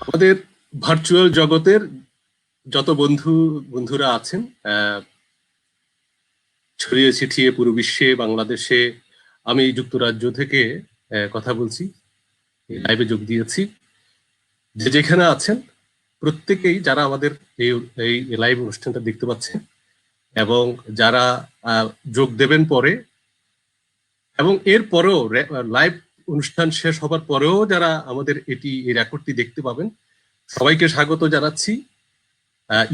আমাদের ভার্চুয়াল জগতের যত বন্ধুরা আছেন, ছড়িয়ে ছিটিয়ে পুরো বিশ্বে, বাংলাদেশে, আমি যুক্তরাজ্য থেকে কথা বলছি, লাইভে যোগ দিয়েছি। যে যেখানে আছেন প্রত্যেকেই, যারা আমাদের এই লাইভ অনুষ্ঠানটা দেখতে পাচ্ছেন এবং যারা যোগ দেবেন পরে, এবং এর পরেও লাইভ অনুষ্ঠান শেষ হবার পরেও যারা আমাদের এই রেকর্ডটি দেখতে পাবেন, সবাইকে স্বাগত জানাচ্ছি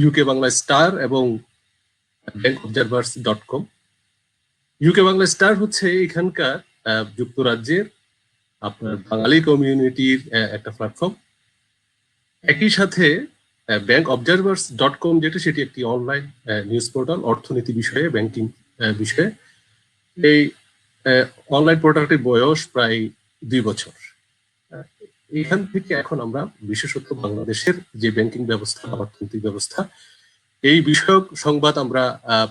ইউকে বাংলা স্টার এবং bankobservers.com। ইউকে বাংলা স্টার হচ্ছে এখানকার যুক্তরাজ্যের আপনার বাঙালি কমিউনিটির একটা প্ল্যাটফর্ম। একই সাথে bankobservers.com যেটা, সেটি একটি অনলাইন নিউজ পোর্টাল, অর্থনীতি বিষয়ে, ব্যাংকিং বিষয়ে। এই অনলাইন পোর্টালটির বয়স প্রায় 2 বছর। এখান থেকে এখন আমরা বিশেষত বাংলাদেশের যে ব্যাংকিং ব্যবস্থা, অর্থনৈতিক ব্যবস্থা, এই বিষয়ক সংবাদ আমরা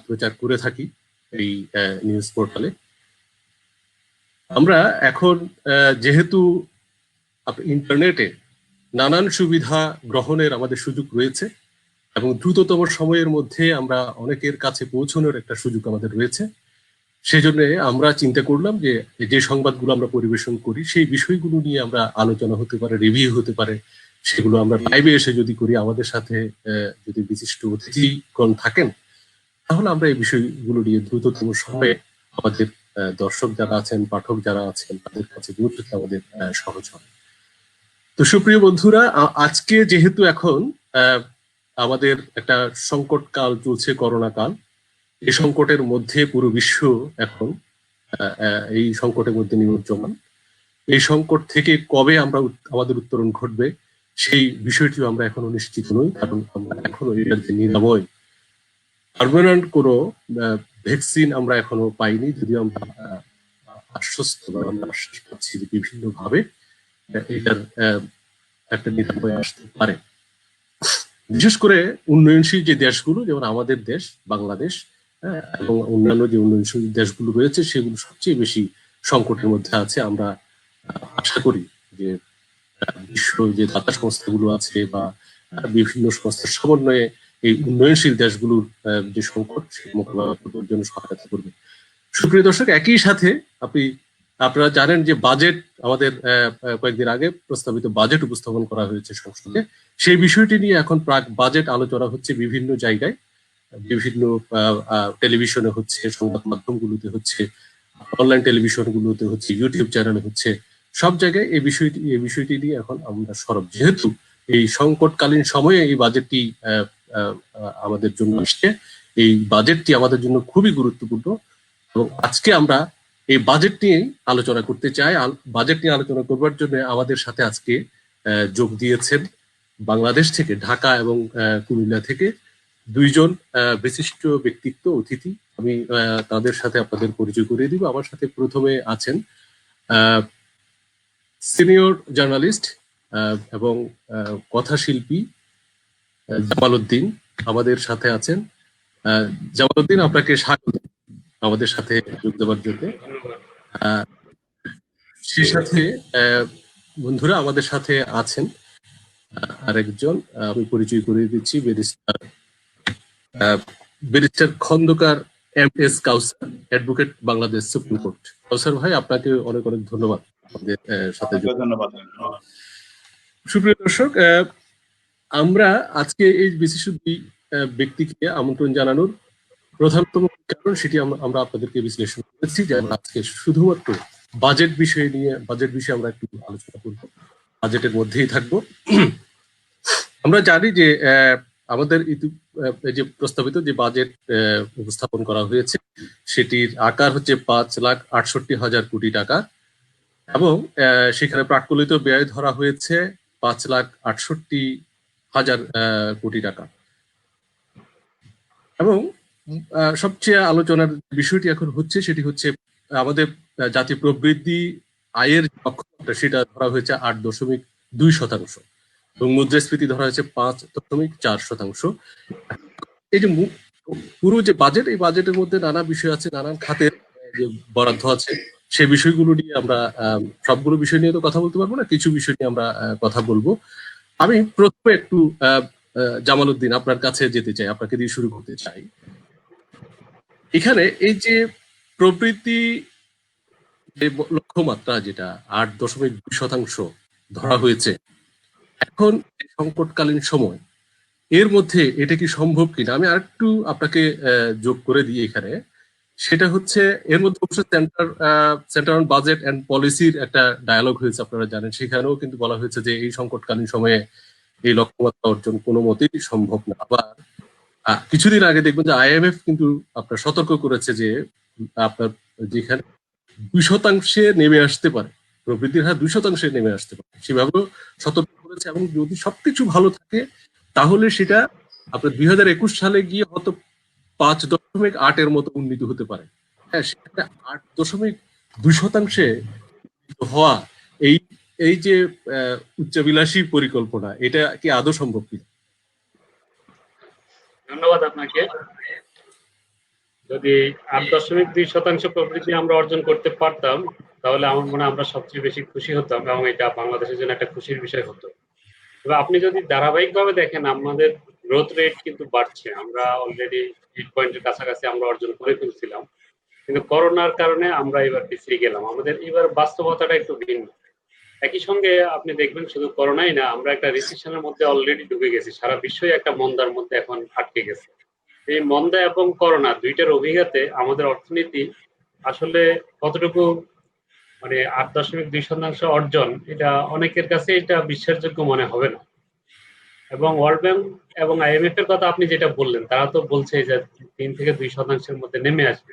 প্রচার করে থাকি এই নিউজ পোর্টালে। আমরা এখন যেহেতু ইন্টারনেটে নানান সুবিধা গ্রহণের আমাদের সুযোগ রয়েছে এবং দ্রুততম সময়ের মধ্যে আমরা অনেকের কাছে পৌঁছানোর একটা সুযোগ আমাদের রয়েছে, সেই জন্য আমরা চিন্তা করলাম যে সংবাদগুলো আমরা পরিবেশন করি সেই বিষয়গুলো নিয়ে আমরা আলোচনা হতে পারে, রিভিউ হতে পারে, সেগুলো আমরা লাইভে এসে যদি করি, আমাদের সাথে যদি বিশিষ্ট অতিথিগণ থাকেন, তাহলে আমরা এই বিষয়গুলো নিয়ে দ্রুততম সময়ে আমাদের দর্শক যারা আছেন, পাঠক যারা আছেন, তাদের কাছে পৌঁছতে আমাদের সহজ হবে। তো সুপ্রিয় বন্ধুরা, আজকে যেহেতু এখন আমাদের একটা সংকট কাল চলছে, করোনা কাল, এই সংকটের মধ্যে পুরো বিশ্ব এখন এই সংকটের মধ্যে নিমজ্জমান। এই সংকট থেকে কবে আমাদের উত্তরণ ঘটবে সেই বিষয়টিও আমরা এখনো নিশ্চিত নই, কারণ আমরা এখনো এটার যে নিরাময়, পার্মানেন্ট কোনো ভ্যাকসিন আমরা এখনো পাইনি, যদিও আমরা আশ্বস্ত বা আমরা আশ্বাস পাচ্ছি যে বিভিন্ন ভাবে এটার একটা নিরাময় আসতে পারে। বিশেষ করে উন্নয়নশীল যে দেশগুলো, যেমন আমাদের দেশ বাংলাদেশ এবং অন্যান্য যে উন্নয়নশীল দেশগুলো রয়েছে, সেগুলো সবচেয়ে বেশি সংকটের মধ্যে আছে। আমরা আশা করি যে বিশ্ব যে দাতা সংস্থাগুলো আছে বা বিভিন্ন সংস্থার সমন্বয়ে এই উন্নয়নশীল দেশগুলোর যে সংকট, সেই মোকাবেলা করার জন্য সহায়তা করবে। সুপ্রিয় দর্শক, একই সাথে আপনারা জানেন যে বাজেট আমাদের কয়েকদিন আগে প্রস্তাবিত বাজেট উপস্থাপন করা হয়েছে সংসদে। সেই বিষয়টি নিয়ে এখন প্রাক বাজেট আলোচনা হচ্ছে বিভিন্ন জায়গায়, বিভিন্ন টেলিভিশনে হচ্ছে, সংবাদ মাধ্যমগুলোতে হচ্ছে, অনলাইন টেলিভিশনগুলোতে হচ্ছে, ইউটিউব চ্যানেলে হচ্ছে, সব জায়গায় এই বিষয়টি নিয়ে এখন আমরা সরব। যেহেতু এই সংকটকালীন সময়ে এই বাজেটটি আমাদের জন্য আসছে, এই বাজেটটি আমাদের জন্য খুবই গুরুত্বপূর্ণ এবং আজকে আমরা এই বাজেট নিয়ে আলোচনা করতে চাই। বাজেট নিয়ে আলোচনা করবার জন্য আমাদের সাথে আজকে যোগ দিয়েছেন বাংলাদেশ থেকে, ঢাকা এবং কুমিল্লা থেকে দুইজন বিশিষ্ট ব্যক্তিত্ব, অতিথি। আমি তাদের সাথে আপনাদের পরিচয় করিয়ে দিব। আমার সাথে প্রথমে আছেন সিনিয়র জার্নালিস্ট এবং কথাশিল্পী জামাল উদ্দিন, আমাদের সাথে আছেন। জামাল উদ্দিন, আপনাকে স্বাগত আমাদের সাথে যোগ দেওয়ার জন্য। সেই সাথে বন্ধুরা আমাদের সাথে আছেন আরেকজন, আমি পরিচয় করিয়ে দিচ্ছি, ব্যারিস্টার খন্দকার এম.এস. কাউসার, অ্যাডভোকেট, বাংলাদেশ সুপ্রিম কোর্ট। কাউসার ভাই, আপনাকে অনেক অনেক ধন্যবাদ আমাদের সাথে। ধন্যবাদ। সুপ্রিয় দর্শক, আমরা আজকে এই বিশিষ্ট ব্যক্তিকে আমন্ত্রণ জানানোর প্রধানতম কারণ, সেটি আমরা আপনাদেরকে বিশ্লেষণ করেছি যে আমরা আজকে শুধুমাত্র বাজেট বিষয়ে আমরা একটু আলোচনা করব, বাজেটের মধ্যেই থাকবো। আমরা জানি যে আমাদের যে প্রস্তাবিত যে বাজেট উপস্থাপন করা হয়েছে, সেটির আকার হচ্ছে 5,68,000 কোটি টাকা এবং সেখানে প্রাক্কলিত ব্যয় ধরা হয়েছে 5,68,000 কোটি টাকা। এবং সবচেয়ে আলোচনার বিষয়টি এখন হচ্ছে, সেটি হচ্ছে আমাদের জাতীয় প্রবৃদ্ধি আয়ের লক্ষ্যমাত্রা, সেটা ধরা হয়েছে 8.2% এবং মুদ্রাস্ফীতি ধরা হয়েছে 5.4%। এই যে পুরো যে বাজেট, এই বাজেটের মধ্যে নানা বিষয় আছে, নানান খাতের যে বরাদ্দ আছে, সেই বিষয়গুলো নিয়ে আমরা সবগুলো বিষয় নিয়ে তো কথা বলতে পারবো না, কিছু বিষয় নিয়ে আমরা কথা বলবো। আমি প্রথমে একটু জামাল উদ্দিন আপনার কাছে যেতে চাই, আপনাকে দিয়ে শুরু করতে চাই। এখানে এই যে প্রবৃদ্ধি যে লক্ষ্যমাত্রা যেটা 8.2% ধরা হয়েছে, এখন সংকটকালীন সময় এর মধ্যে এটা কি সম্ভব কিনা আমি আরেকটু আপনাকে যোগ করে দিই এখানে। সেটা হচ্ছে এর মধ্যে অবশ্য সেন্টার অন বাজেট এন্ড পলিসির একটা ডায়ালগ হয়েছে, আপনারা জানেন। সেখানেও কিন্তু বলা হয়েছে যে এই সংকটকালীন সময়ে এই লক্ষ্যমাত্রা অর্জন কোনো মতেই সম্ভব না। আবার কিছুদিন আগে দেখবেন যে আইএমএফ কিন্তু আপনার সতর্ক করেছে যে আপনার যেখানে 2% নেমে আসতে পারে, প্রবৃদ্ধির হার 2% নেমে আসতে পারে, সেভাবেও সতর্ক করেছে। এবং যদি সবকিছু ভালো থাকে তাহলে সেটা আপনার 2021 সালে গিয়ে হয়তো 5.8 মতো উন্নীত হতে পারে। হ্যাঁ, সেটা 8.2% হওয়া, এই এই যে উচ্চাভিলাষী পরিকল্পনা, এটা কি আদৌ সম্ভব কিনা? ধন্যবাদ আপনাকে। যদি 8.2% প্রবৃদ্ধি আমরা অর্জন করতে পারতাম তাহলে আমার মনে হয় আমরা সবচেয়ে বেশি খুশি হতাম এবং এটা বাংলাদেশের জন্য একটা খুশির বিষয় হতো। তবে আপনি যদি ধারাবাহিকভাবে দেখেন আমাদের গ্রোথ রেট কিন্তু বাড়ছে। আমরা অলরেডি 8 পয়েন্টের কাছাকাছি আমরা অর্জন করে ফেলছিলাম, কিন্তু করোনার কারণে আমরা এবার পিছিয়ে গেলাম। আমাদের এবার বাস্তবতাটা একটু ভিন্ন। একই সঙ্গে আপনি দেখবেন শুধু করোনাই না, আমরা একটা রিসেশনের মধ্যে অলরেডি ঢুকে গেছি। সারা বিশ্বই একটা মন্দার মধ্যে এখন আটকে গেছে। এই মন্দা এবং করোনা দুইটার অভিঘাতে আমাদের অর্থনীতি আসলে কতটুকু মানে 8.2% অর্জন, এটা অনেকের কাছে এটা বিশ্বাসযোগ্য মনে হবে না। এবং ওয়ার্ল্ড ব্যাংক এবং আইএমএফ এর কথা আপনি যেটা বললেন, তারা তো বলছে যে 3 থেকে 2% মধ্যে নেমে আসবে।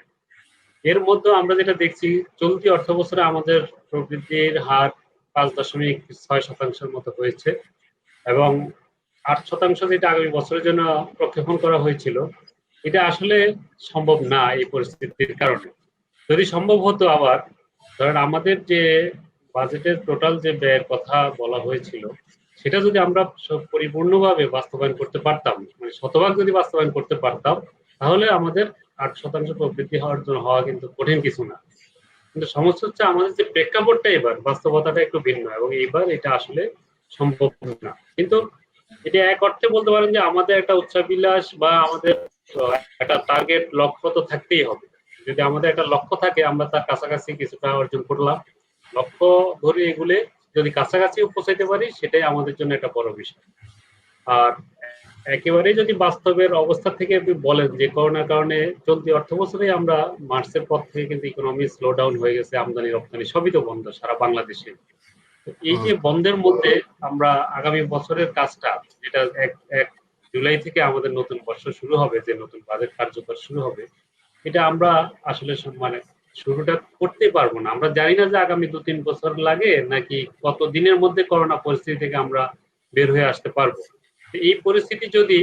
এর মধ্যে আমরা যেটা দেখছি চলতি অর্থ বছরে আমাদের প্রবৃদ্ধির হার 5.6% মতো হয়েছে এবং 8% যেটা আগামী বছরের জন্য প্রক্ষেপণ করা হয়েছিল, এটা আসলে সম্ভব না এই পরিস্থিতির কারণে। যদি সম্ভব হতো, আবার ধরেন আমাদের যে বাজেটের টোটাল যে ব্যয়ের কথা বলা হয়েছিল সেটা যদি আমরা পরিপূর্ণভাবে বাস্তবায়ন করতে পারতাম, মানে শতভাগ যদি বাস্তবায়ন করতে পারতাম, তাহলে আমাদের 8% প্রবৃদ্ধি হওয়া কিন্তু কঠিন কিছু না। কিন্তু সমস্যা হচ্ছে আমাদের যে প্রেক্ষাপটটা, এবার বাস্তবতাটা একটু ভিন্ন এবং এইবার এটা আসলে সম্ভব না। কিন্তু এটা এক অর্থে বলতে পারেন যে আমাদের একটা উচ্চাভিলাষ বা আমাদের একটা টার্গেট লক্ষ্য তো থাকতেই হবে। যদি আমাদের একটা লক্ষ্য থাকে আমরা তার কাছাকাছি কিছুটা অর্জন করলাম, লক্ষ্য ধরে এগুলে যদি কাছাকাছি পৌঁছাইতে পারি সেটাই আমাদের জন্য একটা বড় বিষয়। আর একেবারে যদি বাস্তবের অবস্থা থেকে আপনি বলেন যে করোনার কারণে চলতি অর্থ বছরে আমরা মার্চের পর থেকে কিন্তু ইকোনমি স্লো ডাউন হয়ে গেছে, আমদানি রপ্তানি সবই তো বন্ধ সারা বাংলাদেশে। এই যে বন্ধের মধ্যে আমরা আগামী বছরের কাজটা, যেটা 1 জুলাই থেকে আমাদের নতুন বর্ষ শুরু হবে, যে নতুন বাজেট কার্যকর শুরু হবে, এটা আমরা আসলে মানে শুরুটা করতে পারবো না। আমরা জানি না যে আগামী 2-3 বছর লাগে নাকি কত দিনের মধ্যে করোনা পরিস্থিতি থেকে আমরা বের হয়ে আসতে পারবো। এই পরিস্থিতি যদি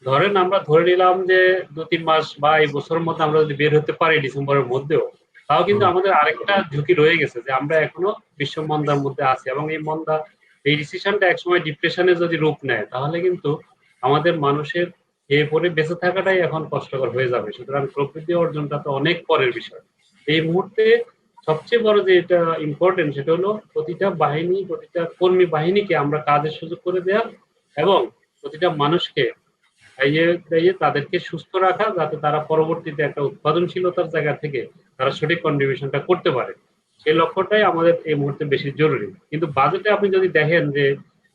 ধরেন আমরা ধরে নিলাম যে 2-3 মাস বা এই বছরের মধ্যে আমরা যদি বের হতে পারি ডিসেম্বরের মধ্যেও, তাও কিন্তু আমাদের আরেকটা ঝুঁকি রয়ে গেছে যে আমরা এখনো বিশ্ব মন্দার মধ্যে আছি এবং এই মন্দা, এই রিসেশনটা একসময় ডিপ্রেশনে যদি রূপ নেয় তাহলে কিন্তু আমাদের মানুষের এরপরে বেঁচে থাকাটাই এখন কষ্টকর হয়ে যাবে। সুতরাং প্রবৃদ্ধি অর্জনটা তো অনেক পরের বিষয়। এই মুহূর্তে সবচেয়ে বড় যে এটা ইম্পর্টেন্ট সেটা হলো প্রতিটা বাহিনী, প্রতিটা কর্মী বাহিনীকে আমরা কাজের সুযোগ করে দেওয়া এবং প্রতিটা মানুষকে তাদেরকে সুস্থ রাখা, যাতে তারা পরবর্তীতে একটা উৎপাদনশীলতার জায়গা থেকে তারা সঠিক কন্ট্রিবিউশনটা করতে পারে। সেই লক্ষ্যটাই আমাদের এই মুহূর্তে বেশি জরুরি। কিন্তু বাজেটে আপনি যদি দেখেন যে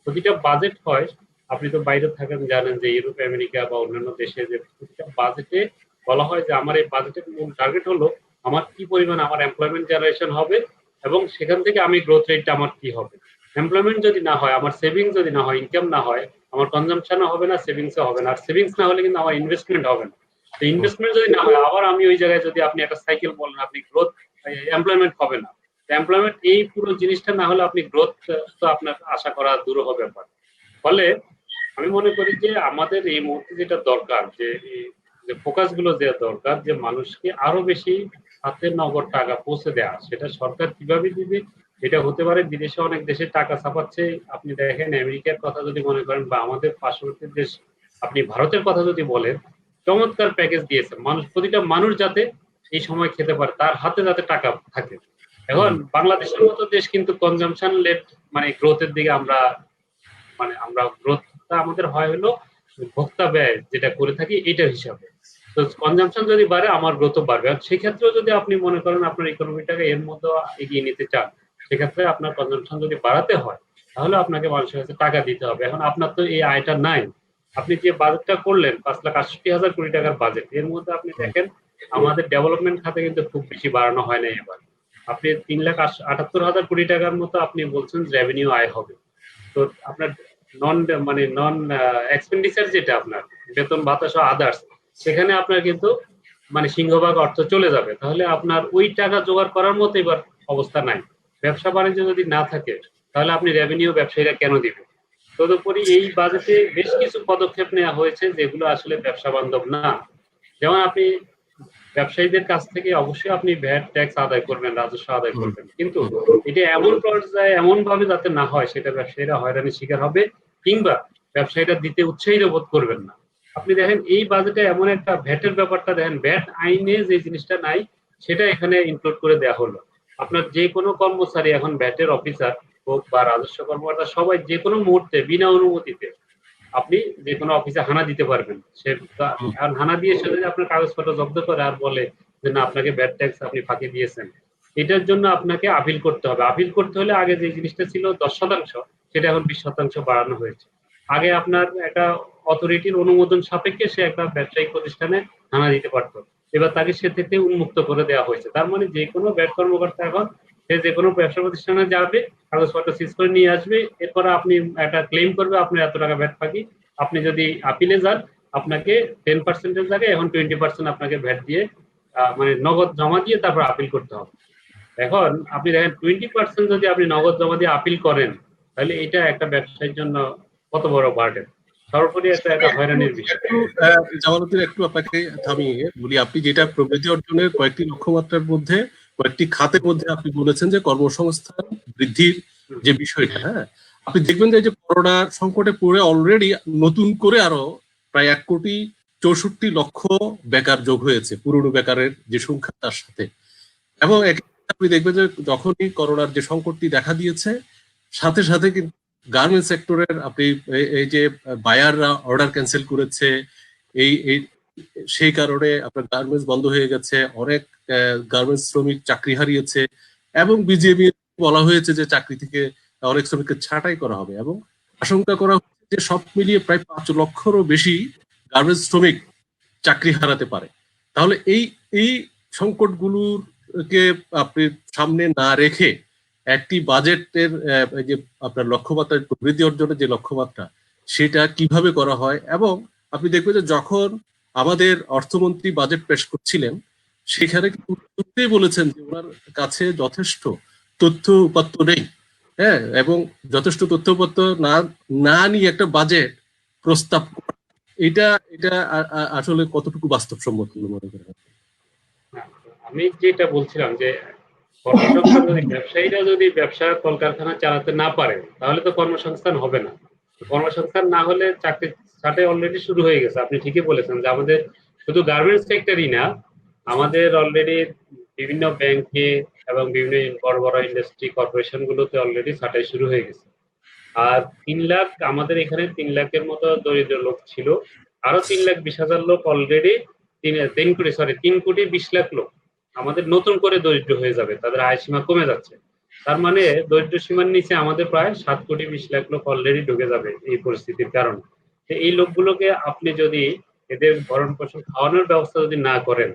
প্রতিটা বাজেট হয়, আপনি তো বাইরে থাকেন, জানেন যে ইউরোপ আমেরিকা বা অন্যান্য দেশে যে প্রতিটা বাজেটে বলা হয় যে আমার এই বাজেটের মূল টার্গেট হলো আমার কি পরিমাণ আমার এমপ্লয়মেন্ট জেনারেশন হবে এবং সেখান থেকে আমি গ্রোথ রেটটা আমার কি হবে। এমপ্লয়মেন্ট যদি না হয়, আমার সেভিংস যদি না হয়, ইনকাম না হয়, আমার কনজাম্পশনও হবে না, সেভিংসও হবে না। আর সেভিংস না হলে কিন্তু আমার ইনভেস্টমেন্ট হবে না। তো ইনভেস্টমেন্ট যদি না হয়, আবার আমি ওই জায়গায় যদি আপনি একটা সাইকেল বলেন, আপনি গ্রোথ, এমপ্লয়মেন্ট হবে না। এমপ্লয়মেন্ট এই পুরো জিনিসটা না হলে আপনি গ্রোথ তো আপনার আশা করা দূর হবে। ফলে আমি মনে করি যে আমাদের এই মুহূর্তে যেটা দরকার, যে ফোকাস গুলো দেওয়া দরকার, যে মানুষকে আরো বেশি হাতে নগদ টাকা পৌঁছে দেওয়া, সেটা সরকার কিভাবে দিবে। এটা হতে পারে বিদেশে অনেক দেশে টাকা ছাপাচ্ছে, আপনি দেখেন আমেরিকার কথা যদি মনে করেন বা আমাদের পার্শ্ববর্তী দেশ আপনি ভারতের কথা যদি বলেন, চমৎকার প্যাকেজ দিয়েছে মানুষ, প্রতিটা মানুষ যাতে এই সময় খেতে পারে, তার হাতে যাতে টাকা থাকে। এখন বাংলাদেশের মতো দেশ কিন্তু কনজাম্পশন লেড মানে গ্রোথের দিকে আমরা মানে আমরা গ্রোথটা আমাদের হয় হলো ভোক্তা ব্যয় যেটা করে থাকি এটার হিসাবে। তো কনজাম্পশন যদি বাড়ে আমার গ্রোথও বাড়বে। আর সেক্ষেত্রেও যদি আপনি মনে করেন আপনার ইকোনমিটাকে এর মধ্যে এগিয়ে নিতে চান, সেক্ষেত্রে আপনার কনজাম্পশন যদি বাড়াতে হয় তাহলে আপনাকে মানুষের কাছে টাকা দিতে হবে। এখন আপনার তো এই আয়টা নাই, আপনি যে বাজেটটা করলেন 5,68,000 কোটি টাকার বাজেট, এর মধ্যে আপনি দেখেন আমাদের ডেভেলপমেন্ট খাতে কিন্তু খুব বেশি বাড়ানো হয় না এবার। আপনি 3,78,000 কোটি টাকার মতো আপনি বলছেন রেভিনিউ আয় হবে। তো আপনার নন মানে নন এক্সপেন্ডিচার যেটা আপনার বেতন ভাতা সহ আদার্স, সেখানে আপনার কিন্তু মানে সিংহভাগ অর্থ চলে যাবে। তাহলে আপনার ওই টাকা জোগাড় করার মতো এবার অবস্থা নাই। ব্যবসা বাণিজ্য যদি না থাকে তাহলে আপনি রেভিনিউ ব্যবসায়ীরা কেন দিবে? তদুপরি এই বাজেটে বেশ কিছু পদক্ষেপ নেওয়া হয়েছে যেগুলো আসলে ব্যবসা বান্ধব না। যেমন আপনি ব্যবসায়ীদের কাছ থেকে অবশ্যই আপনি ভ্যাট ট্যাক্স আদায় করবেন, রাজস্ব আদায় করবেন, কিন্তু এটা এমন পর্যায়ে এমন ভাবে যাতে না হয় সেটা ব্যবসায়ীরা হয়রানির শিকার হবে, কিংবা ব্যবসায়ীরা দিতে উৎসাহিত বোধ করবেন না। আপনি দেখেন এই বাজেটে এমন একটা ভ্যাটের ব্যাপারটা দেখেন, ভ্যাট আইনে যে জিনিসটা নাই সেটা এখানে ইনক্লুড করে দেওয়া হলো। আপনার যে কোনো কর্মচারী এখন ভ্যাটের অফিসার হোক বা রাজস্ব কর্মকর্তা সবাই যে কোনো মুহূর্তে বিনা অনুমতিতে আপনি যে কোনো অফিসে হানা দিতে পারবেন। সে আর হানা দিয়ে সে যদি আপনার কাগজপত্র জব্দ করে আর বলে যে না আপনাকে ভ্যাট ট্যাক্স আপনি ফাঁকি দিয়েছেন, এটার জন্য আপনাকে আপিল করতে হবে। আপিল করতে হলে আগে যে জিনিসটা ছিল 10%, সেটা এখন 20% বাড়ানো হয়েছে। আগে আপনার একটা অথরিটির অনুমোদন সাপেক্ষে সে একটা ব্যবসায়িক প্রতিষ্ঠানে হানা দিতে পারত, এবার তাকে সে থেকে উন্মুক্ত করে দেওয়া হয়েছে। তার মানে যে কোনো ভ্যাট কর্মকর্তা এখন সে যে কোনো ব্যবসা প্রতিষ্ঠানে যাবে, কাগজপত্র সিজ করে নিয়ে আসবে, এরপর আপনি একটা ক্লেম করবে আপনার এত টাকা ভ্যাট ফাঁকি। আপনি যদি আপিলে যান আপনাকে 10% জায়গায় এখন 20% আপনাকে ভ্যাট দিয়ে মানে নগদ জমা দিয়ে তারপর আপিল করতে হবে। এখন আপনি দেখেন 20% যদি আপনি নগদ জমা দিয়ে আপিল করেন তাহলে এটা একটা ব্যবসায়ীর জন্য কত বড় বার্ডেন। সর্বোপরি একটা হয়রানির বিষয়। জামালউদ্দিন, একটু আপনাকে থামিয়ে বলি, আপনি যেটা প্রবৃদ্ধি অর্জনের কয়েকটি লক্ষ্যমাত্রার মধ্যে কয়েকটি খাতের মধ্যে আপনি বলেছেন যে কর্মসংস্থান বৃদ্ধির যে বিষয়টা, হ্যাঁ, আপনি দেখবেন যে এই যে করোনা সংকটে পড়ে অলরেডি নতুন করে আরো প্রায় 1,64,00,000 বেকার যোগ হয়েছে পুরনো বেকারের যে সংখ্যা তার সাথে। এবং আপনি দেখবেন যে যখনই করোনার যে সংকটটি দেখা দিয়েছে সাথে সাথে কিন্তু গার্মেন্টস সেক্টরের আপনি এই যে বায়াররা অর্ডার ক্যান্সেল করেছে, এই সেই কারণে আপনার গার্মেন্টস বন্ধ হয়ে গেছে, অনেক গার্মেন্টস শ্রমিক চাকরি হারিয়েছে, এবং বিজিএমই বলা হয়েছে যে চাকরি থেকে অনেক শ্রমিককে ছাঁটাই করা হবে, এবং আশঙ্কা করা হচ্ছে যে সব মিলিয়ে প্রায় 5 লক্ষেরও বেশি গার্মেন্টস শ্রমিক চাকরি হারাতে পারে। তাহলে এই সংকটগুলোকে আপনি সামনে না রেখে একটি বাজেটের যে আপনার লক্ষ্যমাত্রা প্রবৃদ্ধি অর্জনের যে লক্ষ্যমাত্রা সেটা কিভাবে করা হয়, এবং আপনি দেখবেন যে যখন আমাদের অর্থমন্ত্রী বাজেট পেশ করছিলেন সেখানে কিন্তু বলেছেন যে ওনার কাছে যথেষ্ট তথ্য উপাত্ত নেই, হ্যাঁ, এবং যথেষ্ট তথ্য উপাত্ত না নিয়ে একটা বাজেট প্রস্তাব করা, এটা এটা আসলে কতটুকু বাস্তবসম্মত বলে মনে করেন? আমি যেটা বলছিলাম যে কর্মসংস্থান যদি ব্যবসায়ীরা যদি ব্যবসা কলকারখানা চালাতে না পারে তাহলে তো কর্মসংস্থান হবে না। কর্মসংস্থান না হলে চাকরি ছাঁটাই অলরেডি শুরু হয়ে গেছে। আপনি ঠিকই বলেছেন যে আমাদের শুধু গার্মেন্টস সেক্টরই না, আমাদের অলরেডি বিভিন্ন ব্যাংকে এবং বিভিন্ন বড় বড় ইন্ডাস্ট্রি কর্পোরেশন গুলোতে অলরেডি ছাঁটাই শুরু হয়ে গেছে। আর 3 লাখ আমাদের এখানে 3 লাখের মতো দরিদ্র লোক ছিল, আরো 3,20,000 লোক অলরেডি 3,20,00,000 লোক আমাদের নতুন করে দরিদ্র হয়ে যাবে, তাদের আয় সীমা কমে যাচ্ছে। তার মানে দরিদ্র সীমার নিচে আমাদের প্রায় 7,20,00,000 লোক অলরেডি ঢুকে যাবে এই পরিস্থিতির কারণে। এই লোকগুলোকে আপনি যদি এদের ভরণ পোষণ খাওয়ানোর ব্যবস্থা যদি না করেন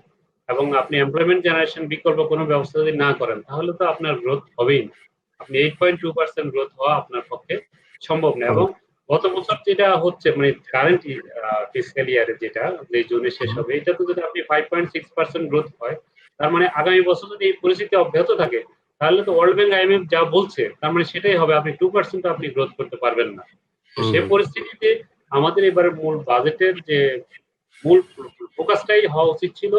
এবং আপনি এমপ্লয়মেন্ট জেনারেশন বিকল্প কোনো ব্যবস্থা যদি না করেন তাহলে তো আপনার গ্রোথ হবেই না। আপনি 8.2% গ্রোথ হওয়া আপনার পক্ষে সম্ভব না। এবং গত বছর যেটা হচ্ছে মানে কারেন্ট ফিসক্যাল ইয়ারে যেটা যে জুনে শেষ হবে, এটা তো যদি আপনি 5.6% গ্রোথ হয়, তার মানে আগামী বছর যদি এই পরিস্থিতি অব্যাহত থাকে তাহলে তো ওয়ার্ল্ড ব্যাংক আইএমএফ যা বলছে তার মানে সেটাই হবে, আপনি 2% আপনি গ্রোথ করতে পারবেন না। সে পরিস্থিতিতে আমাদের এবারে মূল বাজেটের যে মূল ফোকাসটাই হওয়া উচিত ছিল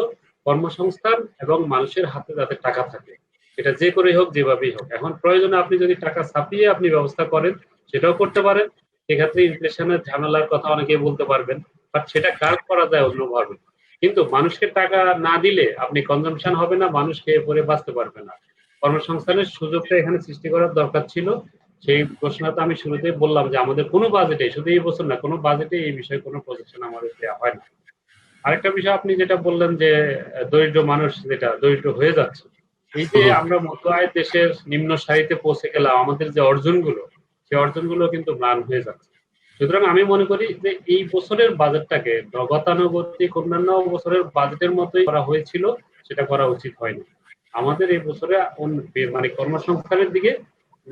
কর্মসংস্থান এবং মানুষের হাতে যাতে টাকা থাকে, এটা যে করেই হোক যেভাবেই হোক। এখন প্রয়োজনে আপনি যদি টাকা ছাপিয়ে আপনি ব্যবস্থা করেন সেটাও করতে পারেন, সেক্ষেত্রে ইনফ্লেশনের ঝামেলার কথা অনেকেই বলতে পারবেন, বাট সেটা কার্ভ করা যায় অন্যভাবে। কিন্তু মানুষকে টাকা না দিলে আপনি কনজাম্পশন হবে না, মানুষ খেয়ে পরে বাঁচতে পারবে না। কর্মসংস্থানের সুযোগটা এখানে সৃষ্টি করার দরকার ছিল, সেই ঘোষণা তো আমি শুরুতেই বললাম যে আমাদের কোনো বাজেটে, শুধু এই বছর না, কোনো বাজেটে এই বিষয়ে কোনো প্রজেকশন আমাদের দেওয়া হয় না। আরেকটা বিষয় আপনি যেটা বললেন যে দরিদ্র মানুষ যেটা দরিদ্র হয়ে যাচ্ছে, এই যে আমরা মধ্য আয়ের দেশের নিম্ন সারিতে পৌঁছে গেলাম, আমাদের যে অর্জনগুলো, সেই অর্জনগুলো কিন্তু ম্লান হয়ে যাচ্ছে। সুতরাং আমি মনে করি যে এই বছরের বাজেটটাকে গতানুগতিক অন্যান্য বছরের বাজেটের মতোই করা হয়েছিল, সেটা করা উচিত হয়নি। আমাদের এই বছরে মানে কর্মসংস্থানের দিকে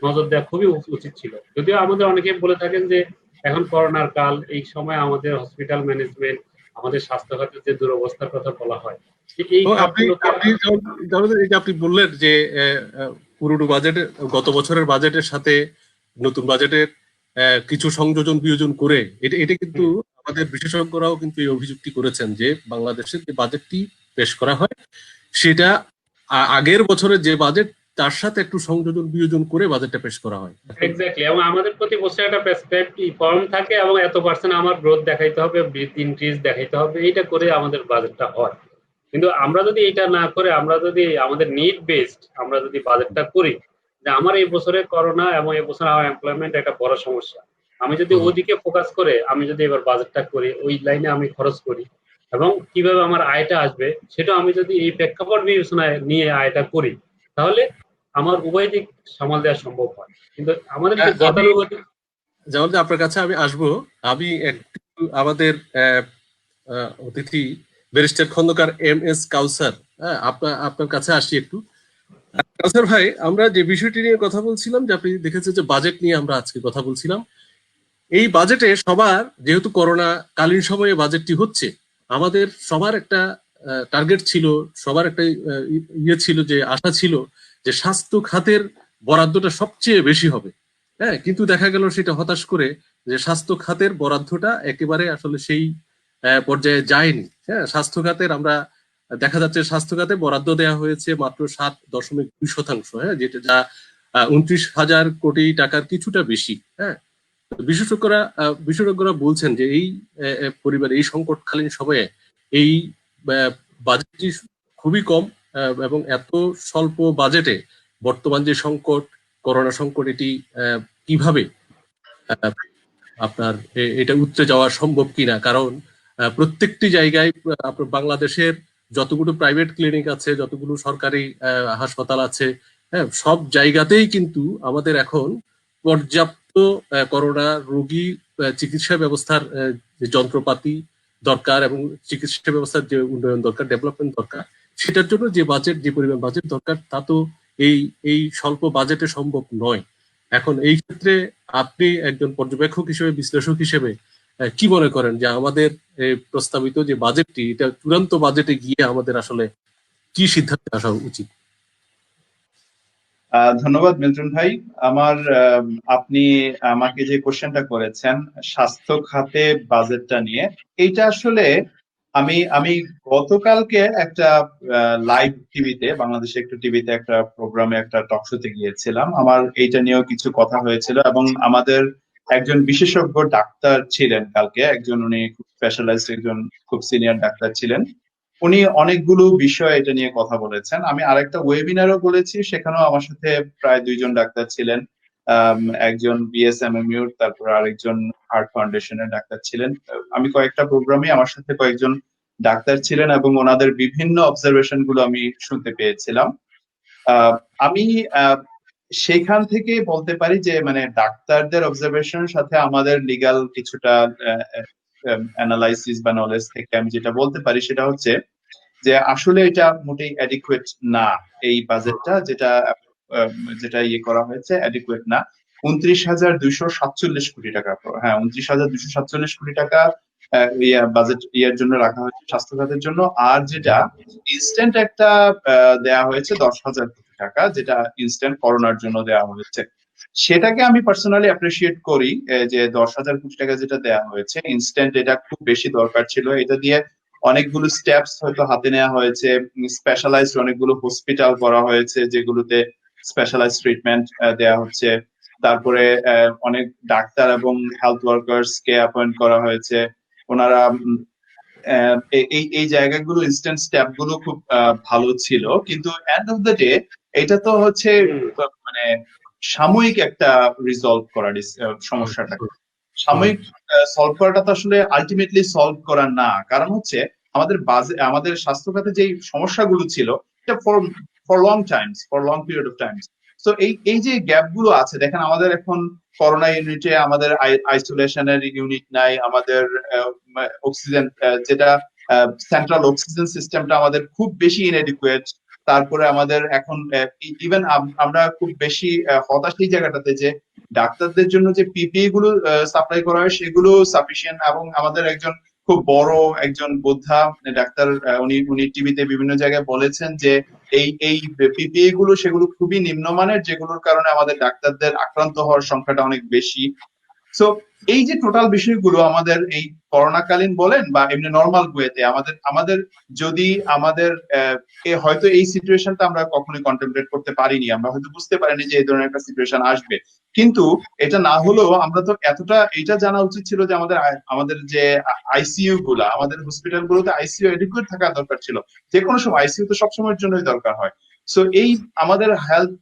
নজর দেওয়া খুবই উচিত ছিল। যদিও আমাদের অনেকে বলে থাকেন যে এখন করোনার কাল, এই সময় আমাদের হসপিটাল ম্যানেজমেন্ট, আমাদের স্বাস্থ্য খাতের যে দুরবস্থার কথা বলা হয়, এই আপনি খাতগুলোকে আপনি যেমন এই যে আপনি বললেন যে পুরনো বাজেটের, গত বছরের বাজেটের সাথে নতুন বাজেটের কিছু সংযোজন বিয়োজন করে এটা এটা কিন্তু আমাদের বিশেষজ্ঞরাও কিন্তু এই অভিযুক্তি করেছেন যে বাংলাদেশের যে বাজেটটি পেশ করা হয় সেটা আগের বছরের যে বাজেট তার সাথে একটু সংযোজন বিয়োজন করে বাজেটটা পেশ করা হয়। এক্স্যাক্টলি, এবং আমাদের প্রতি বছর একটা প্রেসক্রাইবড ফর্ম থাকে এবং এত পার্সেন্ট আমার গ্রোথ দেখাইতে হবে, বৃদ্ধি ইনক্রিজ দেখাইতে হবে, এইটা করে আমাদের বাজেটটা হয়। কিন্তু আমরা যদি এটা না করে, আমরা যদি আমাদের নিড বেসড আমরা যদি বাজেটটা করি, যে আমার এই বছরে করোনা এবং এই বছর আমার এমপ্লয়মেন্ট একটা বড় সমস্যা, আমি যদি ওদিকে ফোকাস করে আমি যদি এবার বাজেটটা করি, ওই লাইনে আমি খরচ করি এবং কিভাবে আমার আয়টা আসবে সেটা আমি যদি এই প্রেক্ষাপট বিবেচনায় নিয়ে আয়টা করি, তাহলে আমার উভয় দিক সামাল দেওয়া সম্ভব হয়। কিন্তু আমাদের যে গতানুগতিক, যেমন আপনার কাছে আমি আসবো, আমি একটু আমাদের অতিথি ব্যারিস্টার খন্দকার এম এস কাউসার, আপনার কাছে আসি একটু। কাউসার ভাই, আমরা যে বিষয়টি নিয়ে কথা বলছিলাম, যে আপনি দেখেছেন যে বাজেট নিয়ে আমরা আজকে কথা বলছিলাম, এই বাজেটে সবার, যেহেতু করোনা কালীন সময়ে বাজেটটি হচ্ছে, আমাদের সবার একটা টার্গেট ছিল, সবার একটা ইয়ে ছিল, যে আশা ছিল যে স্বাস্থ্য খাতের বরাদ্দটা সবচেয়ে বেশি হবে। হ্যাঁ, কিন্তু দেখা গেল সেটা হতাশ করে যে স্বাস্থ্য খাতের বরাদ্দটা একেবারে আসলে সেই পর্যায়ে যায়নি। হ্যাঁ, স্বাস্থ্য খাতের আমরা দেখা যাচ্ছে স্বাস্থ্য খাতে বরাদ্দ দেওয়া হয়েছে মাত্র 7.2%। হ্যাঁ, যেটা যা 29,000 কোটি টাকার কিছুটা বেশি। হ্যাঁ, বিশেষজ্ঞরা বলছেন যে এই পরিবার এই সংকটকালীন সময়ে এই বাজেটটি খুবই কম, এবং এত স্বল্প বাজেটে বর্তমান যে সংকট, করোনা সংকট, এটি কিভাবে আপনার এটা উতরে যাওয়া সম্ভব কিনা? কারণ প্রত্যেকটি জায়গায় আপনার বাংলাদেশের যতগুলো প্রাইভেট ক্লিনিক আছে, যতগুলো সরকারি হাসপাতাল আছে, হ্যাঁ, সব জায়গাতেই কিন্তু আমাদের এখন পর্যাপ্ত করোনা রোগী চিকিৎসা ব্যবস্থার যে যন্ত্রপাতি দরকার এবং চিকিৎসা ব্যবস্থার যে উন্নয়ন দরকার, ডেভেলপমেন্ট দরকার, সেটার জন্য যে বাজেট, যে পরিমাণ বাজেট দরকার, তা তো এই স্বল্প বাজেটে সম্ভব নয়। এখন এই ক্ষেত্রে আপনি একজন পর্যবেক্ষক হিসেবে, বিশ্লেষক হিসেবে কি মনে করেন যে আমাদের প্রস্তাবিত যে বাজেটটি, এটা চূড়ান্ত বাজেটে গিয়ে আমাদের আসলে কি সিদ্ধান্তে আসা উচিত? ধন্যবাদ মিল্টন ভাই। আপনি আমাকে যে কোশ্চেনটা করেছেন স্বাস্থ্য খাতে বাজেটটা নিয়ে, এইটা আসলে আমি আমি গতকালকে একটা লাইভ টিভিতে, বাংলাদেশে একটা টিভিতে একটা প্রোগ্রামে, একটা টক শোতে গিয়েছিলাম। আমার এইটা নিয়েও কিছু কথা হয়েছিল এবং আমাদের একজন বিশেষজ্ঞ ডাক্তার ছিলেন কালকে, উনি খুব স্পেশালাইজড, একজন খুব সিনিয়র ডাক্তার ছিলেন। উনি অনেকগুলো বিষয় এটা নিয়ে কথা বলেছেন। আমি আরেকটা ওয়েবিনারও বলেছি, সেখানেও আমার সাথে প্রায় 2জন ডাক্তার ছিলেন। একজন বিএসএমএমইউ, তারপর আরেকজন হার্ট ফাউন্ডেশনের ডাক্তার ছিলেন। আমি কয়েকটা প্রোগ্রামে আমার সাথে কয়েকজন ডাক্তার ছিলেন এবং ওনাদের বিভিন্ন অবজারভেশন গুলো আমি শুনতে পেয়েছিলাম। আমি সেখান থেকে বলতে পারি যে মানে ডাক্তারদের অবজারভেশনের সাথে আমাদের লিগ্যাল কিছুটা অ্যানালাইসিস বা নলেজ থেকে আমি যেটা বলতে পারি সেটা হচ্ছে যে আসলে এটা মোটেই অ্যাডিকুয়েট না। এই বাজেটটা যেটা ইয়ে করা হয়েছে অ্যাডিকুয়েট না। 29,247 কোটি টাকা, হ্যাঁ 29,247 কোটি টাকা বাজেট ইয়ার জন্য রাখা হয়েছে স্বাস্থ্য খাতের জন্য। আর যেটা ইনস্ট্যান্ট একটা দেয়া হয়েছে 10,000 কোটি টাকা, যেটা ইনস্ট্যান্ট করোনার জন্য দেওয়া হয়েছে। সেটাকে আমি পার্সোনালি অ্যাপ্রিসিয়েট করি, যে 10,000 কোটি টাকা যেটা দেওয়া হয়েছে ইনস্ট্যান্ট, এটা খুব বেশি দরকার ছিল। এটা দিয়ে অনেকগুলো স্টেপস হয়তো হাতে নেওয়া হয়েছে, স্পেশালাইজড অনেকগুলো হসপিটাল করা হয়েছে যেগুলোতে স্পেশালাইজড ট্রিটমেন্ট দেওয়া হচ্ছে। তারপরে অনেক ডাক্তার এবং হেলথ ওয়ার্কার্স কে অ্যাপয়েন্ট করা হয়েছে। ওনারা এই জায়গাগুলো, ইনস্ট্যান্ট স্টেপ গুলো খুব ভালো ছিল। কিন্তু এন্ড অফ দ্য ডে এটা তো হচ্ছে মানে সাময়িক একটা রিজলভ করা সমস্যাটা সাময়িক সলভ করাটা তো আসলে আলটিমেটলি সলভ করা না। কারণ হচ্ছে আমাদের স্বাস্থ্য খাতে যে সমস্যাগুলো ছিল এটা for long period of Times. তো এই যে গ্যাপ গুলো আছে, দেখেন আমাদের এখন করোনা ইউনিটে আমাদের আইসোলেশনের ইউনিট নাই, আমাদের অক্সিজেন যেটা সেন্ট্রাল অক্সিজেন সিস্টেমটা আমাদের খুব বেশি ইনএডিকুয়েট। তারপরে আমাদের এখন ইভেন আমরা খুব বেশি হতাশ এই জায়গাটাতে যে ডাক্তারদের জন্য যে পিপিই গুলো সাপ্লাই করা হয় সেগুলো সাফিসিয়েন্ট, এবং আমাদের একজন খুব বড় একজন বোদ্ধা ডাক্তার উনি টিভিতে বিভিন্ন জায়গায় বলেছেন যে এই পিপিই গুলো সেগুলো খুবই নিম্নমানের, যেগুলোর কারণে আমাদের ডাক্তারদের আক্রান্ত হওয়ার সংখ্যাটা অনেক বেশি। সো এই যে টোটাল বিষয়গুলো আমাদের এই করোনাকালীন বলেন বা এমনি নর্মাল ওয়েতে আমাদের যদি আমাদের হয়তো এই সিচুয়েশনটা আমরা কখনোই কন্টেমপ্লেট করতে পারিনি, আমরা হয়তো বুঝতে পারিনি যে এই ধরনের একটা সিচুয়েশন আসবে। কিন্তু এটা না হলেও আমরা তো এতটা এটা জানা উচিত ছিল যে আমাদের যে আইসিইউ গুলা, আমাদের হসপিটাল গুলোতে আইসিইউ এডিকুয়েট থাকা দরকার ছিল। যে কোনো সময় আইসিইউ তো সবসময়ের জন্যই দরকার হয়। সো এই আমাদের হেলথ